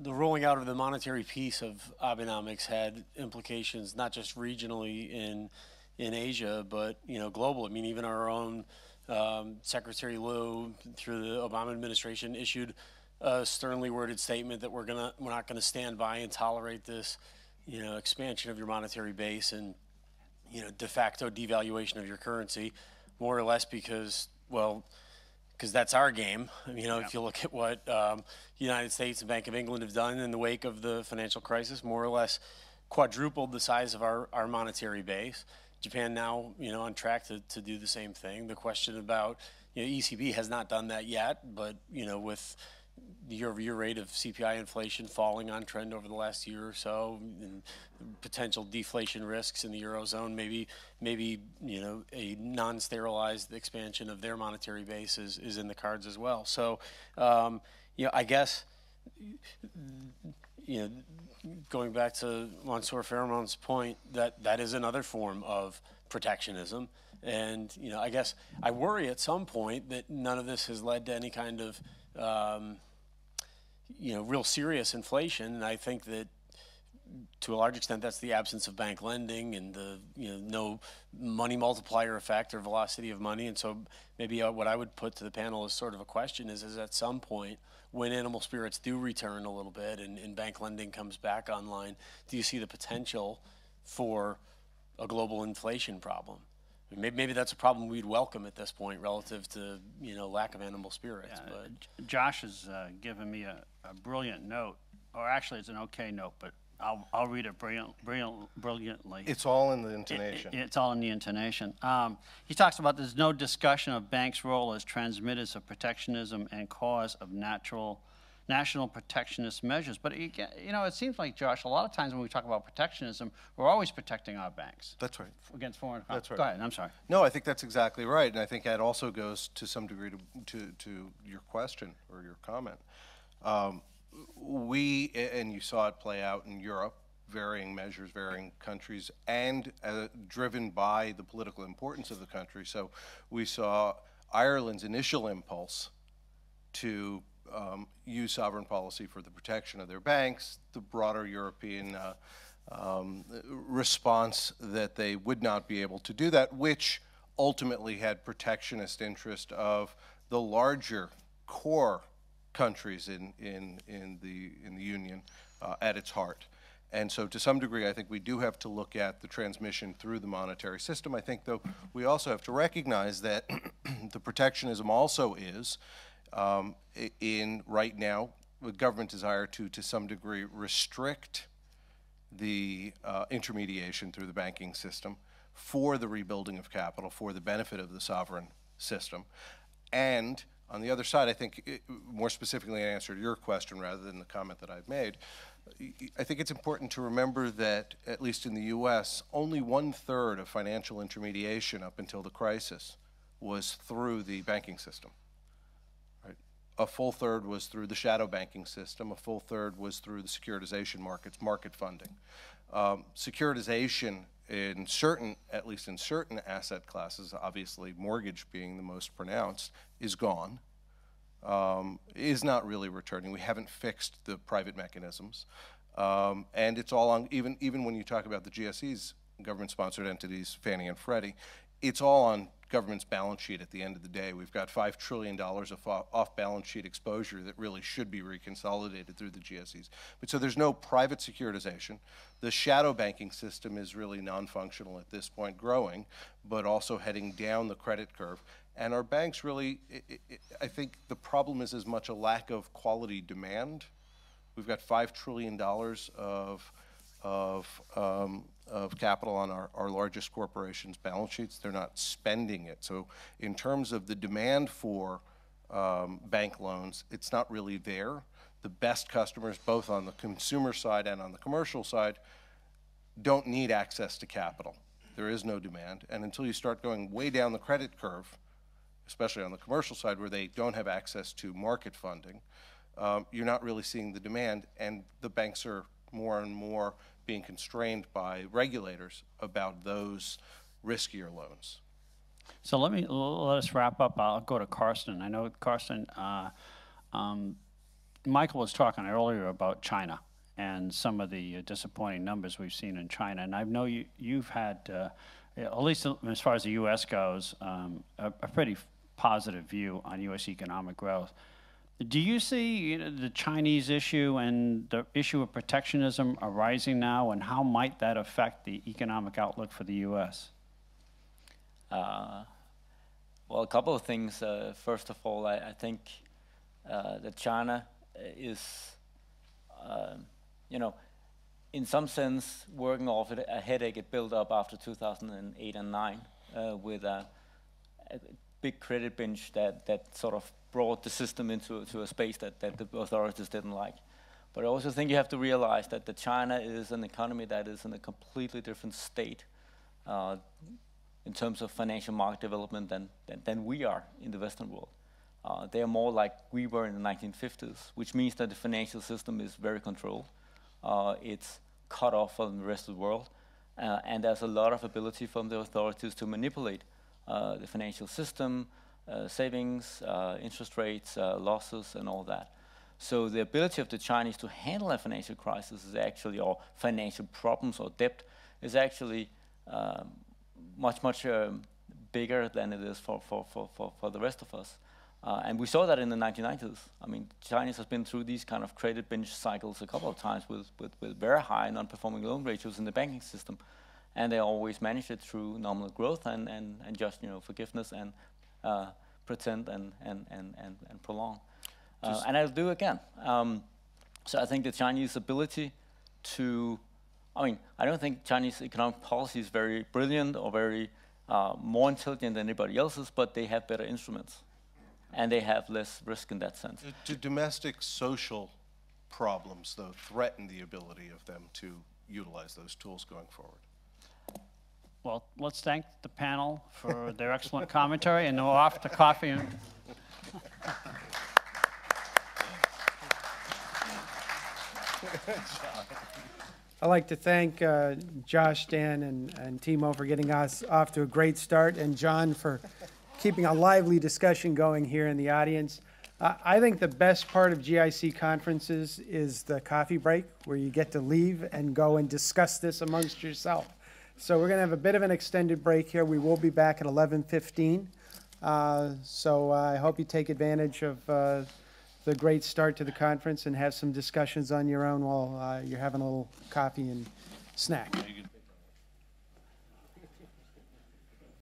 the rolling out of the monetary piece of Abenomics had implications not just regionally in Asia, but global. I mean, even our own Secretary Liu, through the Obama administration, issued a sternly worded statement that we're not gonna stand by and tolerate this, expansion of your monetary base and de facto devaluation of your currency, more or less because that's our game. If you look at what United States and Bank of England have done in the wake of the financial crisis, more or less quadrupled the size of our monetary base. Japan now, on track to do the same thing. The question about, ECB has not done that yet, but, with the year-over-year rate of CPI inflation falling on trend over the last year or so, and potential deflation risks in the Eurozone, maybe a non-sterilized expansion of their monetary base is in the cards as well. So, I guess, going back to Mansour Farahman's point, that is another form of protectionism. And, I guess I worry at some point that none of this has led to any kind of, real serious inflation. And I think that to a large extent, that's the absence of bank lending and the, no money multiplier effect or velocity of money. And so maybe what I would put to the panel as sort of a question is at some point, when animal spirits do return a little bit and bank lending comes back online, do you see the potential for a global inflation problem? Maybe that's a problem we'd welcome at this point relative to, lack of animal spirits. Yeah, but Josh has given me a brilliant note, or actually it's an okay note, but I'll read it brilliantly. It's all in the intonation. It's all in the intonation. He talks about there's no discussion of banks' role as transmitters of protectionism and cause of national protectionist measures. But, it seems like, Josh, a lot of times when we talk about protectionism, we're always protecting our banks. That's right. Against foreign. That's right. Go ahead, I'm sorry. No, I think that's exactly right. And I think that also goes to some degree to your question or your comment. And you saw it play out in Europe, varying measures, varying countries, and driven by the political importance of the country. So we saw Ireland's initial impulse to use sovereign policy for the protection of their banks, the broader European response that they would not be able to do that, which ultimately had protectionist interest of the larger core countries in the Union at its heart. And so to some degree, I think we do have to look at the transmission through the monetary system. I think, though, we also have to recognize that the protectionism also is, in right now, the government desire to some degree, restrict the intermediation through the banking system for the rebuilding of capital, for the benefit of the sovereign system. And on the other side, I think, more specifically, I answered your question rather than the comment that I've made. I think it's important to remember that, at least in the U.S., only 1/3 of financial intermediation up until the crisis was through the banking system. Right? A full third was through the shadow banking system. A full third was through the securitization markets, market funding. Securitization in certain, at least in certain asset classes, obviously mortgage being the most pronounced, is gone. Is not really returning. We haven't fixed the private mechanisms. And it's all on, even when you talk about the GSEs, government-sponsored entities, Fannie and Freddie, it's all on government's balance sheet at the end of the day. We've got $5 trillion of off-balance sheet exposure that really should be reconsolidated through the GSEs. But so there's no private securitization. The shadow banking system is really non-functional at this point, growing, but also heading down the credit curve. And our banks really, I think the problem is as much a lack of quality demand. We've got $5 trillion of capital on our largest corporations' balance sheets. They're not spending it. So in terms of the demand for bank loans, it's not really there. The best customers, both on the consumer side and on the commercial side, don't need access to capital. There is no demand. And until you start going way down the credit curve, especially on the commercial side where they don't have access to market funding, you're not really seeing the demand, and the banks are more and more being constrained by regulators about those riskier loans. So let us wrap up. I'll go to Carsten. I know, Carsten, Michael was talking earlier about China and some of the disappointing numbers we've seen in China. And I know you've had, at least as far as the U.S. goes, a pretty positive view on U.S. economic growth. Do you see the Chinese issue and the issue of protectionism arising now, and how might that affect the economic outlook for the U.S.? Well, a couple of things. First of all, I think that China is, in some sense, working off a headache it built up after 2008 and 9 with a big credit binge that sort of brought the system into a space that the authorities didn't like. But I also think you have to realize that China is an economy that is in a completely different state in terms of financial market development than we are in the Western world. They are more like we were in the 1950s, which means that the financial system is very controlled. It's cut off from the rest of the world, and there's a lot of ability from the authorities to manipulate the financial system, savings, interest rates, losses, and all that. So the ability of the Chinese to handle a financial crisis is actually, or financial problems or debt, is actually much bigger than it is for the rest of us. And we saw that in the 1990s. I mean, Chinese has been through these kind of credit binge cycles a couple of times with very high non-performing loan ratios in the banking system. And they always managed it through nominal growth and just forgiveness and pretend and prolong. And I'll do again. So I think the Chinese ability to, I don't think Chinese economic policy is very brilliant or very more intelligent than anybody else's, but they have better instruments. And they have less risk in that sense. Do domestic social problems, though, threaten the ability of them to utilize those tools going forward? Well, let's thank the panel for their excellent commentary, and we're off to coffee. I'd like to thank Josh, Dan, and Timo for getting us off to a great start, and John for keeping a lively discussion going here in the audience. I think the best part of GIC conferences is the coffee break, where you get to leave and go and discuss this amongst yourself. So we're going to have a bit of an extended break here. We will be back at 11:15. So I hope you take advantage of the great start to the conference and have some discussions on your own while you're having a little coffee and snack.